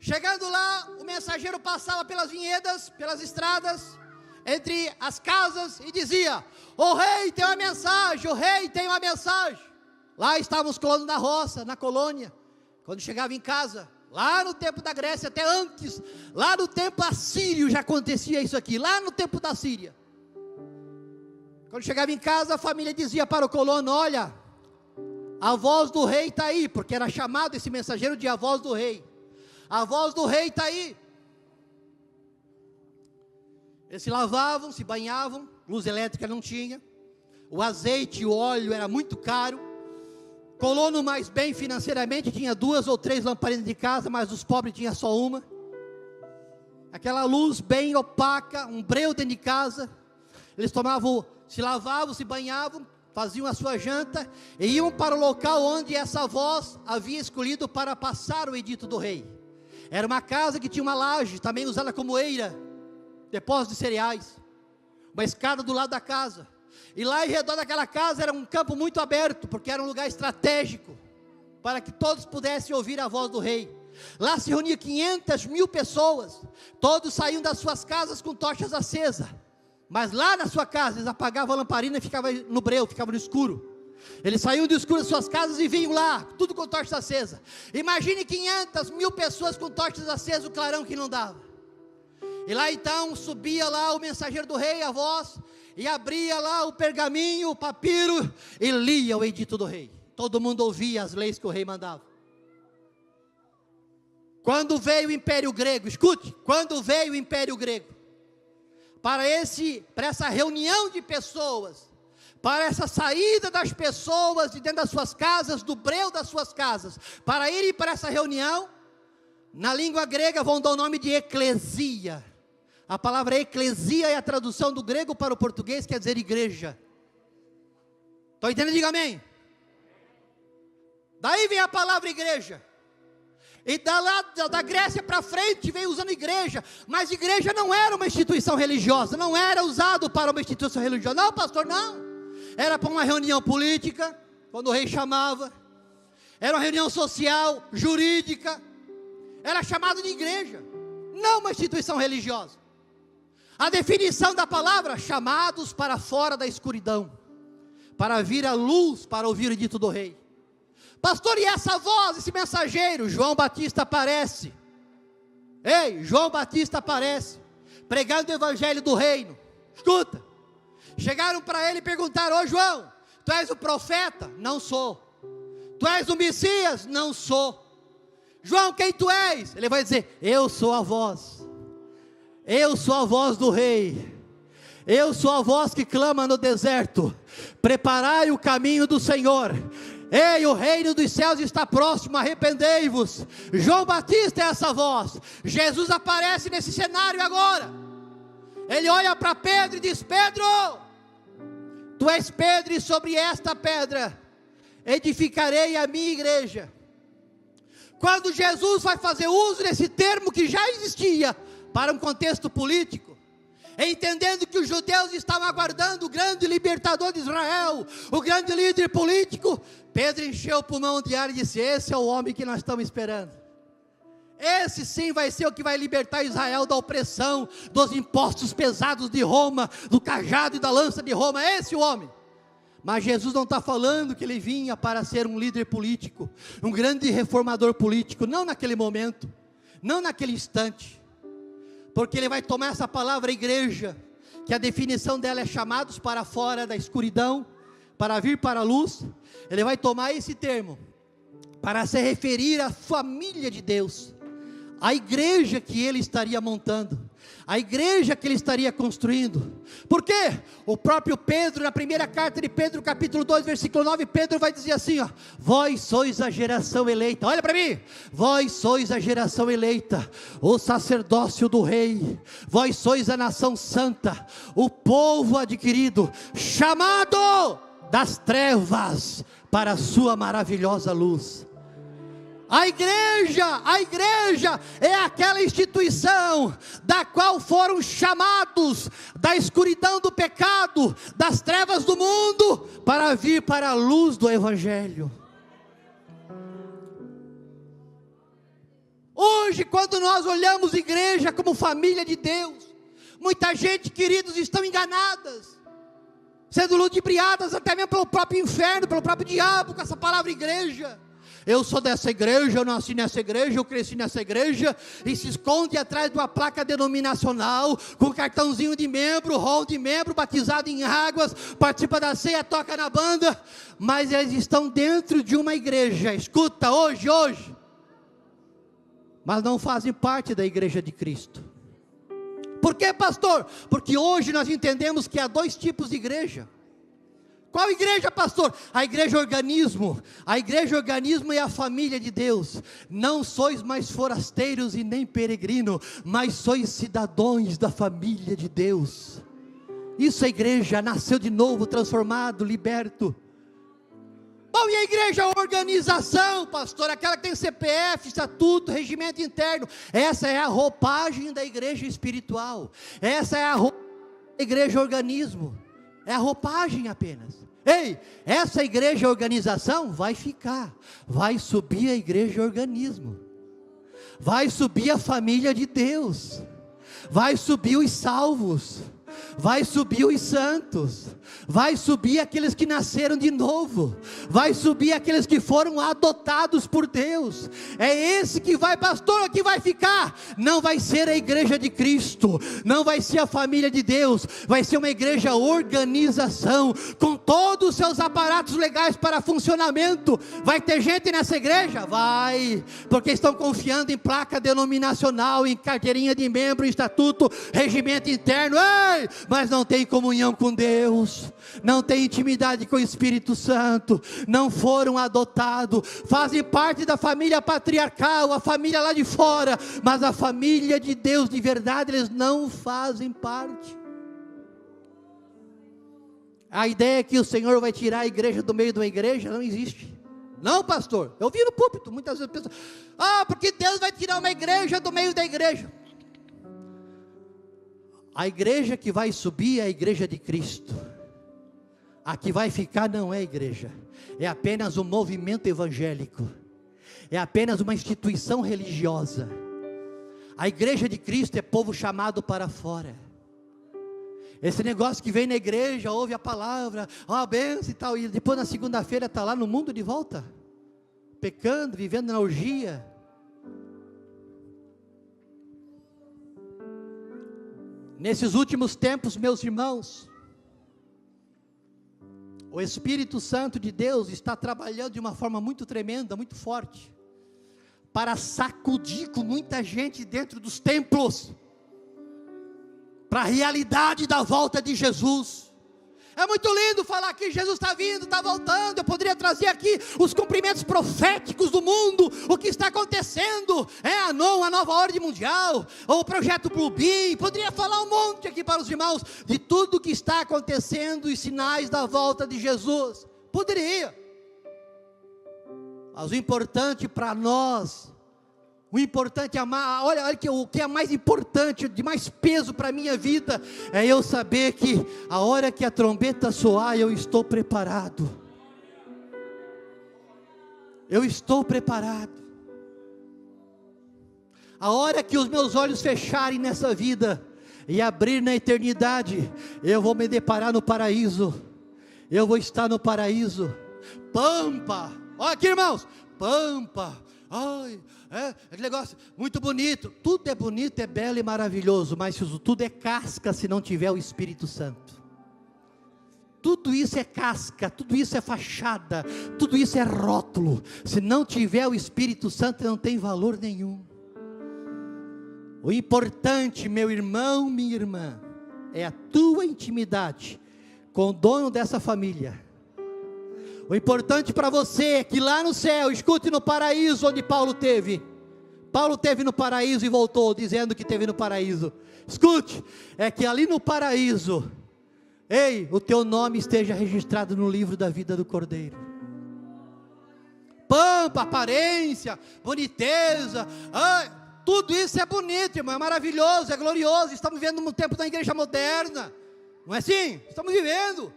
Chegando lá, o mensageiro passava pelas vinhedas, pelas estradas, entre as casas e dizia: o rei tem uma mensagem, o rei tem uma mensagem. Lá estavam os colonos da roça, na colônia. Quando chegava em casa, lá no tempo da Grécia, até antes, lá no tempo assírio já acontecia isso aqui, lá no tempo da Síria. Quando chegava em casa, a família dizia para o colono: olha, a voz do rei está aí, porque era chamado esse mensageiro de a voz do rei. A voz do rei está aí. Eles se lavavam, se banhavam, luz elétrica não tinha, o azeite e o óleo era muito caro. Colono mais bem financeiramente tinha 2 ou 3 lamparinas de casa, mas os pobres tinham só uma. Aquela luz bem opaca, um breu dentro de casa. Eles tomavam, se lavavam, se banhavam, faziam a sua janta e iam para o local onde essa voz havia escolhido para passar o edito do rei. Era uma casa que tinha uma laje, também usada como eira, depósito de cereais, uma escada do lado da casa, e lá em redor daquela casa era um campo muito aberto, porque era um lugar estratégico, para que todos pudessem ouvir a voz do rei. Lá se reuniam 500.000 pessoas, todos saíam das suas casas com tochas acesas, mas lá na sua casa eles apagavam a lamparina e ficavam no breu, ficavam no escuro. Eles saíam do escuro das suas casas e vinham lá, tudo com tochas acesas. Imagine 500.000 pessoas com tochas acesas, o clarão que não dava. E lá então subia lá o mensageiro do rei, a voz, e abria lá o pergaminho, o papiro, e lia o edito do rei. Todo mundo ouvia as leis que o rei mandava. Quando veio o Império Grego, escute, quando veio o Império Grego, para essa reunião de pessoas, para essa saída das pessoas de dentro das suas casas, do breu das suas casas, para irem para essa reunião, na língua grega vão dar o nome de eclesia. A palavra eclesia é a tradução do grego para o português, quer dizer igreja. Estão entendendo? Diga amém. Daí vem a palavra igreja. E da Grécia para frente veio usando igreja, mas igreja não era uma instituição religiosa, não era usado para uma instituição religiosa, não pastor, não, era para uma reunião política, quando o rei chamava, era uma reunião social, jurídica, era chamado de igreja, não uma instituição religiosa. A definição da palavra, chamados para fora da escuridão, para vir à luz, para ouvir o dito do rei. Pastor, e essa voz, esse mensageiro? João Batista aparece. Ei, João Batista aparece, pregando o evangelho do reino. Escuta, chegaram para ele e perguntaram: ô João, tu és o profeta? Não sou. Tu és o Messias? Não sou. João, quem tu és? Ele vai dizer: eu sou a voz. Eu sou a voz do rei. Eu sou a voz que clama no deserto: preparai o caminho do Senhor. Ei, o reino dos céus está próximo, arrependei-vos. João Batista é essa voz. Jesus aparece nesse cenário agora. Ele olha para Pedro e diz: Pedro, tu és Pedro, e sobre esta pedra edificarei a minha igreja. Quando Jesus vai fazer uso desse termo que já existia para um contexto político, entendendo que os judeus estavam aguardando o grande libertador de Israel, o grande líder político, Pedro encheu o pulmão de ar e disse: esse é o homem que nós estamos esperando. Esse sim vai ser o que vai libertar Israel da opressão, dos impostos pesados de Roma, do cajado e da lança de Roma. Esse é o homem. Mas Jesus não está falando que ele vinha para ser um líder político, um grande reformador político, não naquele momento, não naquele instante, porque ele vai tomar essa palavra igreja, que a definição dela é chamados para fora da escuridão, para vir para a luz. Ele vai tomar esse termo para se referir à família de Deus, a igreja que ele estaria montando, a igreja que ele estaria construindo. Por quê? O próprio Pedro, na primeira carta de Pedro, capítulo 2, versículo 9, Pedro vai dizer assim, ó: vós sois a geração eleita. Olha para mim: vós sois a geração eleita, o sacerdócio do rei, vós sois a nação santa, o povo adquirido, chamado das trevas para a sua maravilhosa luz. A igreja é aquela instituição da qual foram chamados da escuridão do pecado, das trevas do mundo, para vir para a luz do evangelho. Hoje, quando nós olhamos igreja como família de Deus, muita gente, queridos, estão enganadas, sendo ludibriadas até mesmo pelo próprio inferno, pelo próprio diabo, com essa palavra igreja. Eu sou dessa igreja, eu nasci nessa igreja, eu cresci nessa igreja, e se esconde atrás de uma placa denominacional, com cartãozinho de membro, rol de membro, batizado em águas, participa da ceia, toca na banda, mas eles estão dentro de uma igreja, escuta, hoje, mas não fazem parte da igreja de Cristo. Por quê, pastor? Porque hoje nós entendemos que há dois tipos de igreja. Qual igreja, pastor? A igreja organismo. A igreja organismo é a família de Deus. Não sois mais forasteiros e nem peregrinos, mas sois cidadãos da família de Deus. Isso é igreja, nasceu de novo, transformado, liberto. Bom, e a igreja é a organização, pastor, aquela que tem CPF, estatuto, regimento interno. Essa é a roupagem da igreja espiritual. Essa é a igreja organismo. É a roupagem apenas. Ei, essa igreja organização vai ficar, vai subir a igreja organismo, vai subir a família de Deus, vai subir os salvos, vai subir os santos, vai subir aqueles que nasceram de novo, vai subir aqueles que foram adotados por Deus. É esse que vai, pastor, que vai ficar. Não vai ser a igreja de Cristo, não vai ser a família de Deus, vai ser uma igreja organização, com todos os seus aparatos legais para funcionamento. Vai ter gente nessa igreja? Vai, porque estão confiando em placa denominacional, em carteirinha de membro, estatuto, regimento interno. Ei, mas não tem comunhão com Deus, não tem intimidade com o Espírito Santo, não foram adotados, fazem parte da família patriarcal, a família lá de fora, mas a família de Deus de verdade, eles não fazem parte. A ideia que o Senhor vai tirar a igreja do meio de uma igreja, não existe. Não, pastor, eu vi no púlpito, muitas vezes pessoas, porque Deus vai tirar uma igreja do meio da igreja. A igreja que vai subir é a igreja de Cristo. A que vai ficar não é igreja, é apenas um movimento evangélico, é apenas uma instituição religiosa. A igreja de Cristo é povo chamado para fora. Esse negócio que vem na igreja, ouve a palavra, a benção e tal, e depois na segunda-feira está lá no mundo de volta, pecando, vivendo na orgia. Nesses últimos tempos, meus irmãos, o Espírito Santo de Deus está trabalhando de uma forma muito tremenda, muito forte, para sacudir com muita gente dentro dos templos, para a realidade da volta de Jesus. É muito lindo falar que Jesus está vindo, está voltando. Eu poderia trazer aqui os cumprimentos proféticos do mundo, o que está acontecendo, a nova ordem mundial, ou o projeto Blue Beam. Poderia falar um monte aqui para os irmãos, de tudo que está acontecendo, e sinais da volta de Jesus, poderia, mas o importante para nós, o importante é amar. Olha que o que é mais importante, de mais peso para a minha vida, é eu saber que a hora que a trombeta soar, eu estou preparado. Eu estou preparado. A hora que os meus olhos fecharem nessa vida e abrir na eternidade, eu vou me deparar no paraíso. Eu vou estar no paraíso. Pampa, olha aqui, irmãos, Pampa. Ai, aquele negócio muito bonito. Tudo é bonito, é belo e maravilhoso, mas tudo é casca se não tiver o Espírito Santo. Tudo isso é casca, tudo isso é fachada, tudo isso é rótulo. Se não tiver o Espírito Santo, não tem valor nenhum. O importante, meu irmão, minha irmã, é a tua intimidade com o dono dessa família. O importante para você é que lá no céu, escute, no paraíso onde Paulo teve no paraíso e voltou dizendo que esteve no paraíso. Escute, é que ali no paraíso, ei, o teu nome esteja registrado no livro da vida do Cordeiro. Pampa, aparência, boniteza, tudo isso é bonito, irmão, é maravilhoso, é glorioso. Estamos vivendo no tempo da igreja moderna, não é assim? Estamos vivendo.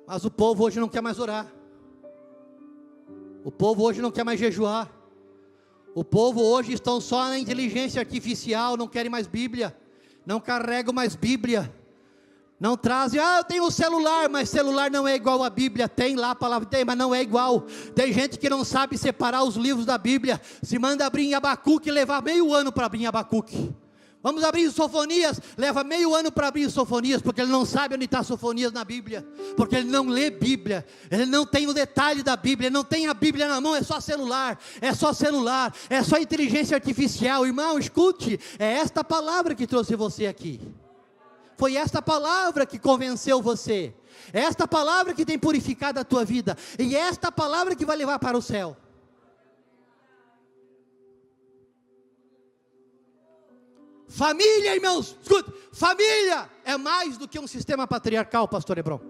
Mas o povo hoje não quer mais orar. O povo hoje não quer mais jejuar. O povo hoje estão só na inteligência artificial, não querem mais Bíblia, não carregam mais Bíblia, não trazem, eu tenho um celular, mas celular não é igual a Bíblia. Tem lá a palavra, tem, mas não é igual. Tem gente que não sabe separar os livros da Bíblia, se manda abrir em Abacuque, levar meio ano para abrir em Abacuque. Vamos abrir em Sofonias, leva meio ano para abrir em Sofonias, porque ele não sabe onde está Sofonias na Bíblia, porque ele não lê Bíblia, ele não tem o detalhe da Bíblia, ele não tem a Bíblia na mão, é só celular, é só inteligência artificial. Irmão, escute, é esta palavra que trouxe você aqui, foi esta palavra que convenceu você, é esta palavra que tem purificado a tua vida, e é esta palavra que vai levar para o céu. Família, irmãos, escute, família é mais do que um sistema patriarcal, pastor Hebron.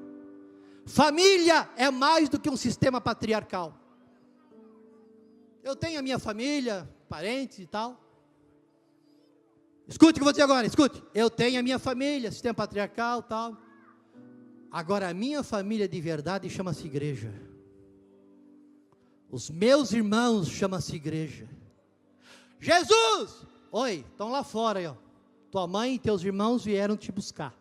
Família é mais do que um sistema patriarcal. Eu tenho a minha família, parentes e tal. Escute o que eu vou dizer agora, escute. Eu tenho a minha família, sistema patriarcal e tal. Agora, a minha família de verdade chama-se igreja. Os meus irmãos chamam-se igreja. Jesus! Oi, estão lá fora aí, ó. Tua mãe e teus irmãos vieram te buscar.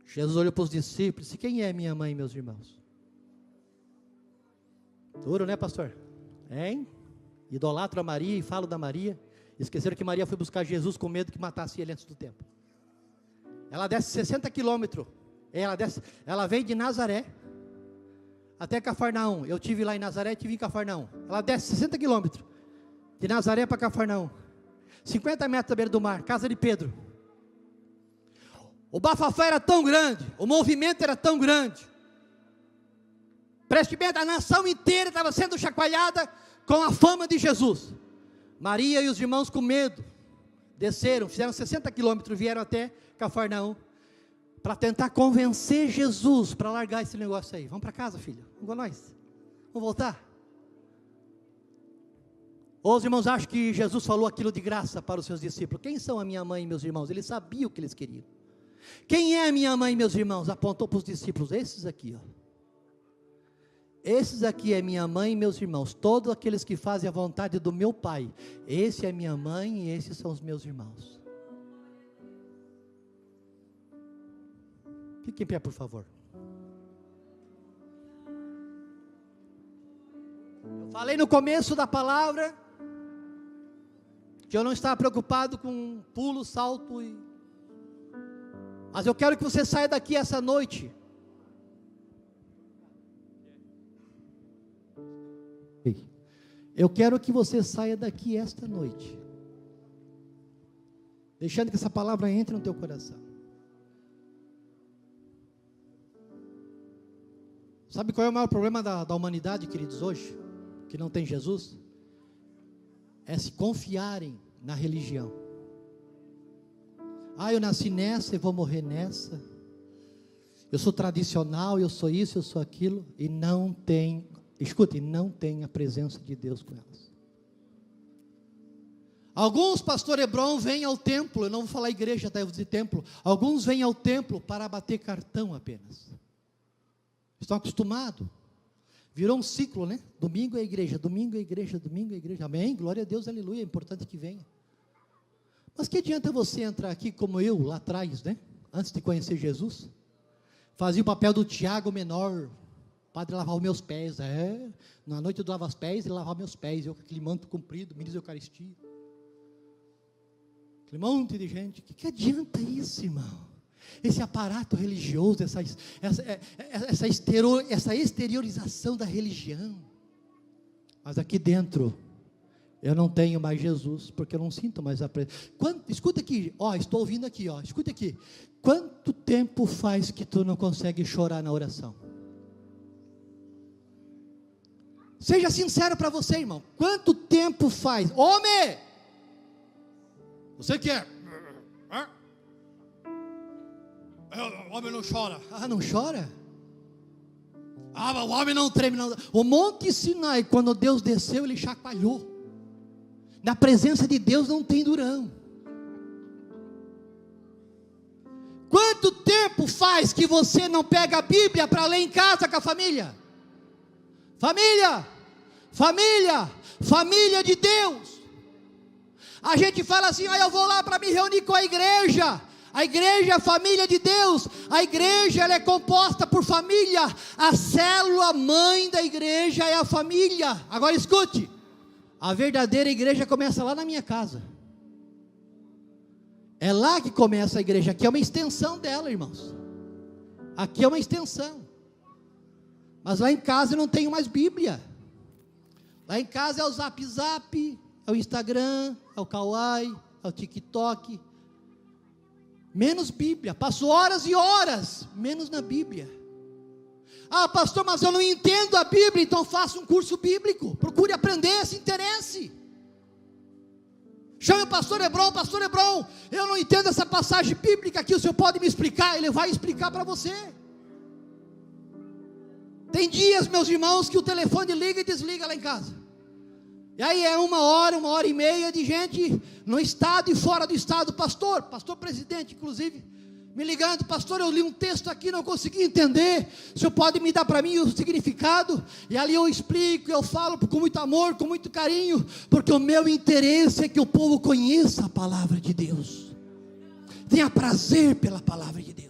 Jesus olhou para os discípulos e disse: quem é minha mãe e meus irmãos? Duro, né, pastor? Hein? Idolatro a Maria e falo da Maria. Esqueceram que Maria foi buscar Jesus com medo que matasse ele antes do tempo. Ela desce 60 quilômetros. Ela vem de Nazaré até Cafarnaum. Eu tive lá em Nazaré, tive em Cafarnaum. Ela desce 60 quilômetros de Nazaré para Cafarnaum. 50 metros da beira do mar, casa de Pedro. O bafafá era tão grande, o movimento era tão grande. Preste bem, a nação inteira estava sendo chacoalhada com a fama de Jesus. Maria e os irmãos com medo, desceram, fizeram 60 quilômetros, vieram até Cafarnaum, para tentar convencer Jesus, para largar esse negócio aí. Vamos para casa, filho, vamos com nós, vamos voltar. Os irmãos acham que Jesus falou aquilo de graça para os seus discípulos. Quem são a minha mãe e meus irmãos? Ele sabia o que eles queriam. Quem é a minha mãe e meus irmãos? Apontou para os discípulos, esses aqui, ó. Esses aqui é minha mãe e meus irmãos, todos aqueles que fazem a vontade do meu Pai. Esse é minha mãe e esses são os meus irmãos. Fique em pé, por favor. Eu falei no começo da palavra que eu não estava preocupado com pulo, salto, mas eu quero que você saia daqui essa noite eu quero que você saia daqui esta noite deixando que essa palavra entre no teu coração. Sabe qual é o maior problema da humanidade, queridos, hoje? Que não tem Jesus? É se confiarem na religião. Eu nasci nessa e vou morrer nessa. Eu sou tradicional, eu sou isso, eu sou aquilo. E não tem, escute, não tem a presença de Deus com elas. Alguns, pastor Hebron, vêm ao templo, eu não vou falar igreja, tá? Eu vou dizer templo. Alguns vêm ao templo para bater cartão apenas. Estão acostumados. Virou um ciclo, né? Domingo é igreja, domingo é igreja, domingo é igreja. Amém? Glória a Deus, aleluia. É importante que venha. Mas que adianta você entrar aqui como eu, lá atrás, né? Antes de conhecer Jesus. Fazia o papel do Tiago menor. O padre lavava os meus pés. Na noite eu lavava os pés, ele lavava meus pés. Eu com aquele manto comprido, ministro da Eucaristia. Aquele monte de gente. Que adianta isso, irmão? Esse aparato religioso, essa exteriorização da religião. Mas aqui dentro, eu não tenho mais Jesus, porque eu não sinto mais a presença. Escuta aqui, estou ouvindo aqui, escuta aqui. Quanto tempo faz que tu não consegue chorar na oração? Seja sincero para você, irmão. Quanto tempo faz? Homem! Você quer? O homem não chora. Não chora? Mas o homem não treme. Não. O Monte Sinai, quando Deus desceu, ele chacoalhou. Na presença de Deus não tem durão. Quanto tempo faz que você não pega a Bíblia para ler em casa com a família? Família de Deus. A gente fala assim, eu vou lá para me reunir com a igreja. A igreja é a família de Deus. A igreja ela é composta por família. A célula mãe da igreja é a família. Agora escute, a verdadeira igreja começa lá na minha casa. É lá que começa a igreja. Aqui é uma extensão dela, irmãos. Aqui é uma extensão. Mas lá em casa eu não tenho mais Bíblia. Lá em casa é o Zap Zap, é o Instagram, é o Kawaii, é o TikTok. Menos Bíblia. Passo horas e horas menos na Bíblia. Pastor, mas eu não entendo a Bíblia. Então faça um curso bíblico. Procure aprender, se interesse. Chame o pastor Hebron. Pastor Hebron, eu não entendo essa passagem bíblica aqui, o senhor pode me explicar? Ele vai explicar para você. Tem dias, meus irmãos, que o telefone liga e desliga lá em casa. E aí é 1 hora e meia de gente no estado e fora do estado. Pastor presidente, inclusive, me ligando: pastor, eu li um texto aqui, não consegui entender, o senhor pode me dar para mim o significado? E ali eu explico, eu falo com muito amor, com muito carinho, porque o meu interesse é que o povo conheça a palavra de Deus, tenha prazer pela palavra de Deus.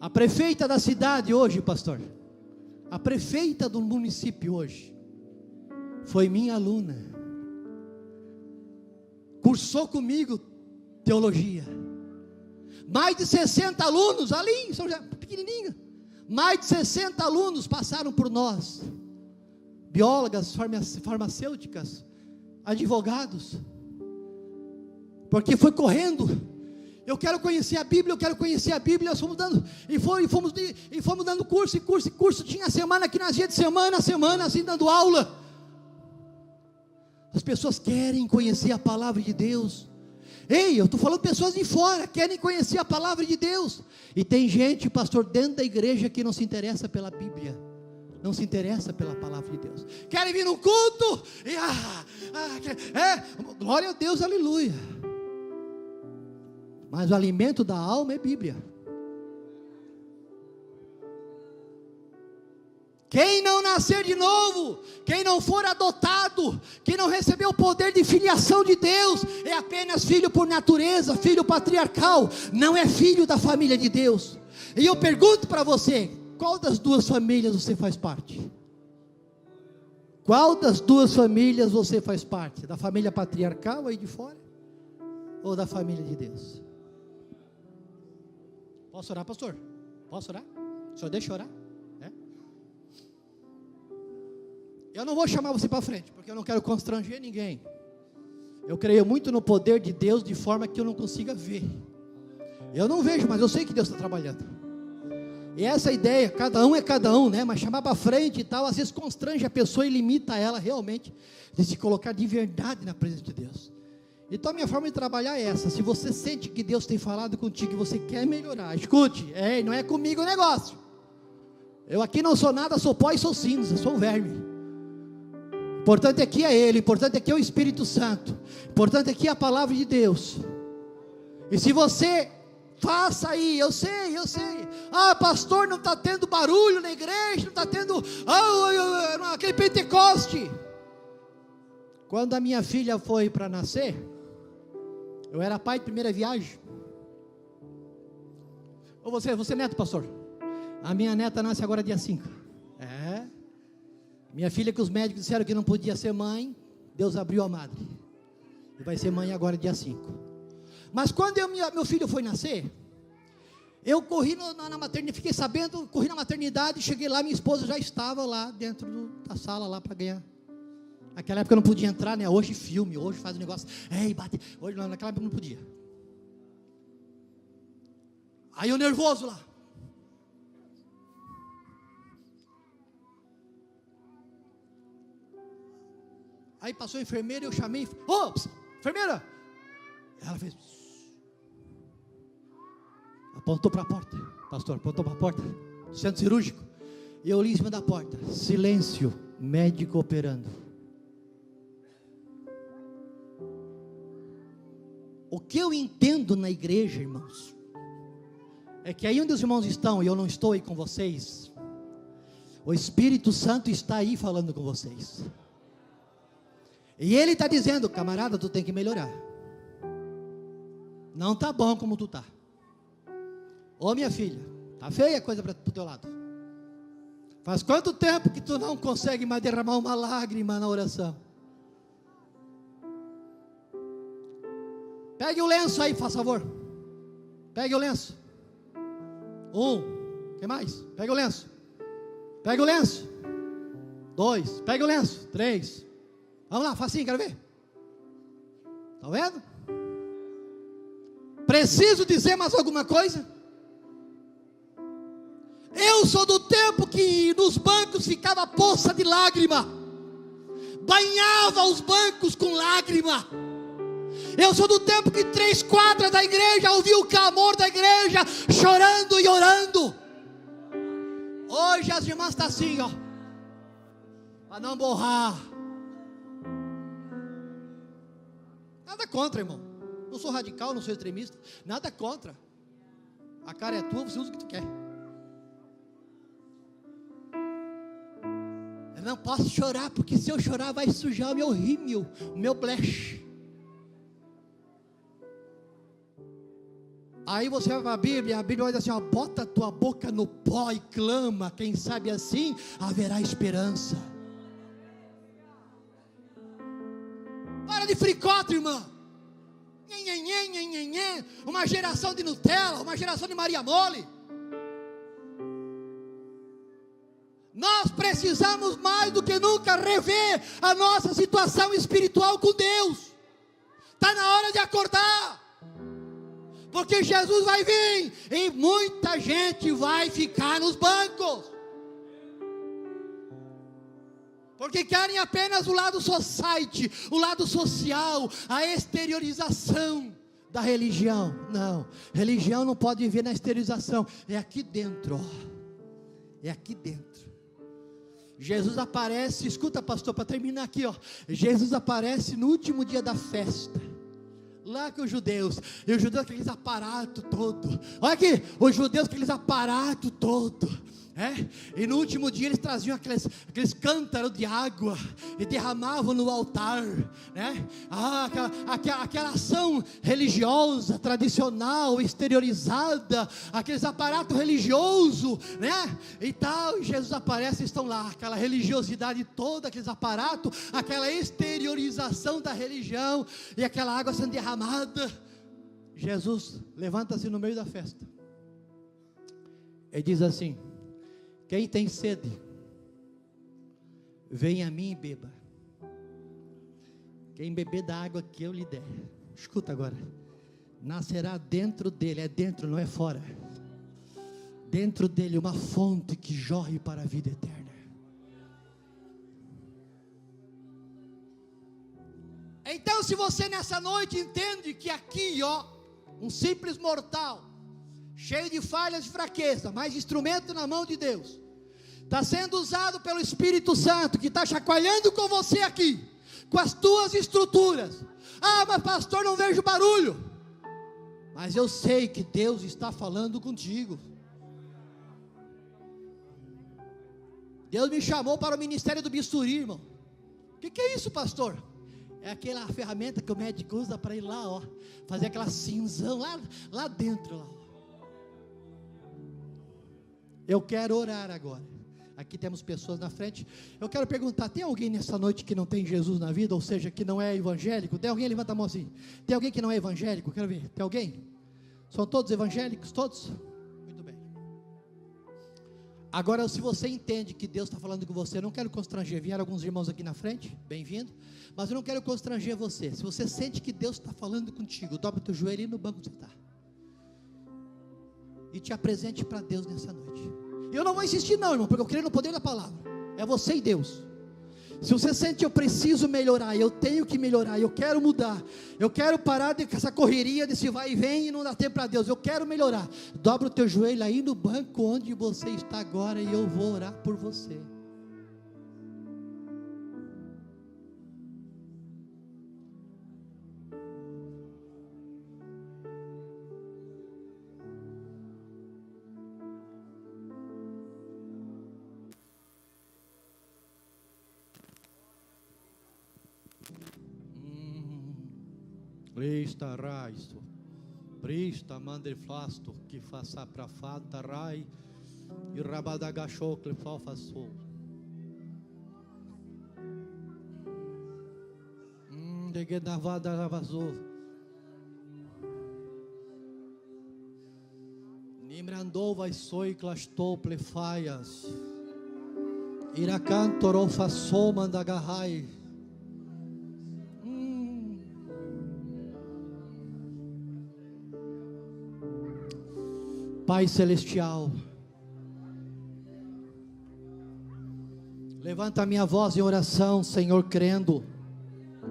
A prefeita da cidade hoje, pastor, a prefeita do município hoje, foi minha aluna, cursou comigo teologia. Mais de 60 alunos ali, são já pequenininhos, mais de 60 alunos passaram por nós, biólogas, farmacêuticas, advogados, porque foi correndo. Eu quero conhecer a Bíblia, eu quero conhecer a Bíblia. Nós fomos dando, e fomos dando curso. Tinha semana que nós ia de semana a semana, assim, dando aula. As pessoas querem conhecer a palavra de Deus. Ei, eu estou falando de pessoas de fora, querem conhecer a palavra de Deus. E tem gente, pastor, dentro da igreja que não se interessa pela Bíblia, não se interessa pela palavra de Deus. Querem vir no culto, e glória a Deus, aleluia. Mas o alimento da alma é Bíblia. Quem não nascer de novo, quem não for adotado, quem não recebeu o poder de filiação de Deus, é apenas filho por natureza, filho patriarcal, não é filho da família de Deus. E eu pergunto para você: qual das duas famílias você faz parte? Qual das duas famílias você faz parte? Da família patriarcal aí de fora? Ou da família de Deus? Posso orar, pastor? Posso orar? O senhor deixa eu orar? Eu não vou chamar você para frente, porque eu não quero constranger ninguém. Eu creio muito no poder de Deus, de forma que eu não consiga ver. Eu não vejo, mas eu sei que Deus está trabalhando. E essa ideia, cada um é cada um, né? Mas chamar para frente e tal, às vezes constrange a pessoa e limita ela realmente de se colocar de verdade na presença de Deus. Então a minha forma de trabalhar é essa: se você sente que Deus tem falado contigo e você quer melhorar, escute, não é comigo o negócio. Eu aqui não sou nada, sou pó e sou cinza, sou um verme. O importante aqui é Ele, o importante aqui é o Espírito Santo, o importante aqui é a palavra de Deus. E se você faça aí, eu sei, pastor, não está tendo barulho na igreja, não está tendo aquele Pentecoste. Quando a minha filha foi para nascer, eu era pai de primeira viagem. Ou você é neto, pastor? A minha neta nasce agora dia 5. Minha filha, que os médicos disseram que não podia ser mãe, Deus abriu a madre, e vai ser mãe agora dia 5. Mas quando meu filho foi nascer, eu corri na maternidade, fiquei sabendo, corri na maternidade, cheguei lá, minha esposa já estava lá dentro da sala lá para ganhar. Naquela época eu não podia entrar, né? Hoje filme, hoje faz um negócio, bate, hoje não, naquela época não podia. Aí eu nervoso lá. Aí passou a enfermeira e eu chamei, enfermeira! Ela fez, apontou para a porta, pastor, apontou para a porta, centro cirúrgico, e eu li em cima da porta: silêncio, médico operando. O que eu entendo na igreja, irmãos, é que aí onde os irmãos estão, e eu não estou aí com vocês, o Espírito Santo está aí falando com vocês. E Ele está dizendo: camarada, tu tem que melhorar. Não está bom como tu está. Ô minha filha, está feia a coisa para o teu lado. Faz quanto tempo que tu não consegue mais derramar uma lágrima na oração? Pegue o lenço aí, faz favor. Pegue o lenço. Que mais? Pegue o lenço. Pegue o lenço. 2, pegue o lenço. 3. Vamos lá, facinho, quero ver. Está vendo? Preciso dizer mais alguma coisa? Eu sou do tempo que nos bancos ficava poça de lágrima, banhava os bancos com lágrima. Eu sou do tempo que 3 quadras da igreja ouvia o clamor da igreja, chorando e orando. Hoje as irmãs estão assim, para não borrar. Nada contra, irmão. Não sou radical, não sou extremista. Nada contra. A cara é tua, você usa o que tu quer. Eu não posso chorar, porque se eu chorar vai sujar o meu rímel, o meu bleche. Aí você vai para a Bíblia vai dizer assim, ó, bota a tua boca no pó e clama, quem sabe assim haverá esperança. Para de fricota, irmã. Uma geração de Nutella, uma geração de Maria Mole. Nós precisamos mais do que nunca rever a nossa situação espiritual com Deus. Está na hora de acordar. Porque Jesus vai vir e muita gente vai ficar nos bancos. Porque querem apenas o lado society, o lado social, a exteriorização da religião. Não, religião não pode viver na exteriorização, é aqui dentro, ó. É aqui dentro. Jesus aparece, escuta pastor, para terminar aqui, ó. Jesus aparece no último dia da festa. Lá com os judeus, e os judeus com aqueles aparatos todo. Olha aqui, os judeus com aqueles aparatos todo. E no último dia eles traziam aqueles cântaros de água e derramavam no altar, aquela ação religiosa, tradicional, exteriorizada, aqueles aparatos religiosos, e tal. E Jesus aparece, estão lá, aquela religiosidade toda, aqueles aparatos, aquela exteriorização da religião e aquela água sendo derramada. Jesus levanta-se no meio da festa e diz assim: quem tem sede, venha a mim e beba. Quem beber da água que eu lhe der, escuta agora, nascerá dentro dele, é dentro, não é fora, dentro dele uma fonte que jorre para a vida eterna. Então, se você nessa noite entende que aqui, ó, um simples mortal, cheio de falhas e fraqueza, mas instrumento na mão de Deus, está sendo usado pelo Espírito Santo, que está chacoalhando com você aqui, com as tuas estruturas. Ah, mas pastor, não vejo barulho. Mas eu sei que Deus está falando contigo. Deus me chamou para o ministério do bisturi, irmão. O que é isso, pastor? É aquela ferramenta que o médico usa para ir lá, ó, fazer aquela cinzão lá dentro, lá. Eu quero orar agora. Aqui temos pessoas na frente. Eu quero perguntar: tem alguém nessa noite que não tem Jesus na vida? Ou seja, que não é evangélico? Tem alguém? Levanta a mão assim. Tem alguém que não é evangélico? Quero ver. Tem alguém? São todos evangélicos? Todos? Muito bem. Agora, se você entende que Deus está falando com você, eu não quero constranger. Vieram alguns irmãos aqui na frente, bem-vindo. Mas eu não quero constranger você. Se você sente que Deus está falando contigo, dobra o teu joelho e no banco você está. E te apresente para Deus nessa noite. Eu não vou insistir não, irmão, porque eu creio no poder da palavra. É você e Deus. Se você sente: eu preciso melhorar, eu tenho que melhorar, eu quero mudar, eu quero parar dessa correria, desse vai e vem e não dá tempo para Deus, eu quero melhorar, dobra o teu joelho aí no banco onde você está agora, e eu vou orar por você. Presta raisto, presta mandelflasto, que faça pra fata rai, e rabadagachou que falfaçou. Degedavada vazou. Nimrandou vai soi clastou plefaias. Iracantorou façou mandagarrai. Pai celestial, levanta a minha voz em oração, Senhor, crendo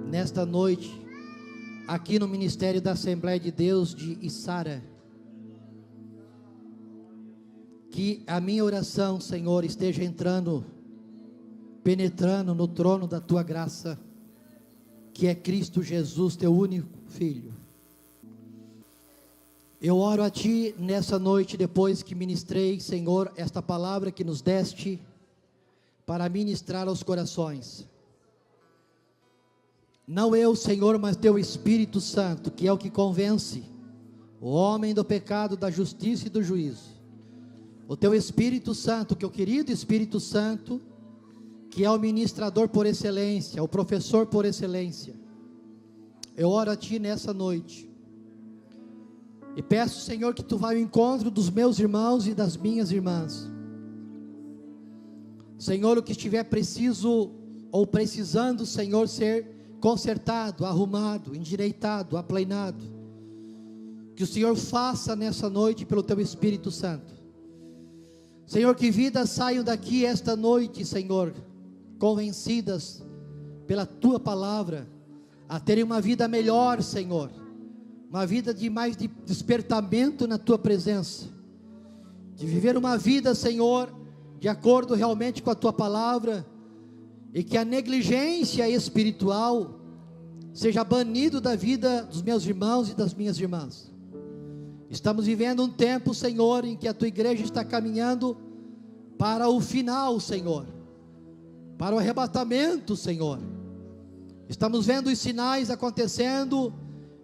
nesta noite, aqui no ministério da Assembleia de Deus de Içara, que a minha oração, Senhor, esteja entrando, penetrando no trono da tua graça, que é Cristo Jesus, teu único Filho. Eu oro a Ti nessa noite, depois que ministrei, Senhor, esta palavra que nos deste, para ministrar aos corações. Não eu, Senhor, mas Teu Espírito Santo, que é o que convence o homem do pecado, da justiça e do juízo. O Teu Espírito Santo, que é o querido Espírito Santo, que é o ministrador por excelência, o professor por excelência. Eu oro a Ti nessa noite, e peço, Senhor, que Tu vá ao encontro dos meus irmãos e das minhas irmãs. Senhor, o que estiver preciso ou precisando, Senhor, ser consertado, arrumado, endireitado, aplanado, que o Senhor faça nessa noite pelo Teu Espírito Santo. Senhor, que vidas saiam daqui esta noite, Senhor, convencidas pela Tua palavra, a terem uma vida melhor, Senhor, uma vida de mais de despertamento na Tua presença, de viver uma vida, Senhor, de acordo realmente com a Tua palavra, e que a negligência espiritual seja banido da vida dos meus irmãos e das minhas irmãs. Estamos vivendo um tempo, Senhor, em que a Tua igreja está caminhando para o final, Senhor, para o arrebatamento, Senhor. Estamos vendo os sinais acontecendo,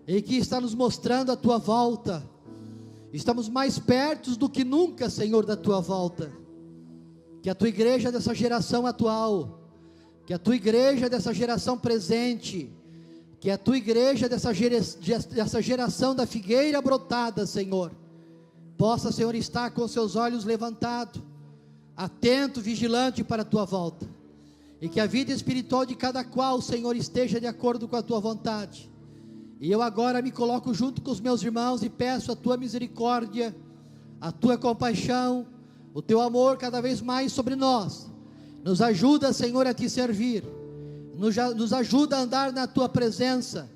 e que está nos mostrando a Tua volta. Estamos mais perto do que nunca, Senhor, da Tua volta. Que a Tua igreja dessa geração atual, que a Tua igreja dessa geração presente, que a Tua igreja dessa geração da figueira brotada, Senhor, possa, Senhor, estar com seus olhos levantados, atento, vigilante para a Tua volta, e que a vida espiritual de cada qual, Senhor, esteja de acordo com a Tua vontade. E eu agora me coloco junto com os meus irmãos e peço a Tua misericórdia, a Tua compaixão, o Teu amor cada vez mais sobre nós. Nos ajuda, Senhor, a Te servir, nos ajuda a andar na Tua presença,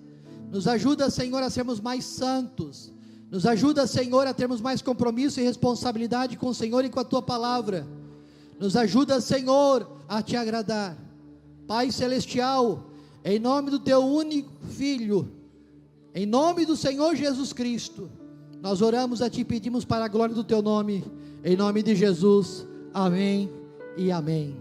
nos ajuda, Senhor, a sermos mais santos, nos ajuda, Senhor, a termos mais compromisso e responsabilidade com o Senhor e com a Tua palavra, nos ajuda, Senhor, a Te agradar. Pai Celestial, em nome do Teu único Filho, em nome do Senhor Jesus Cristo, nós oramos a Ti e pedimos para a glória do Teu nome, em nome de Jesus, amém e amém.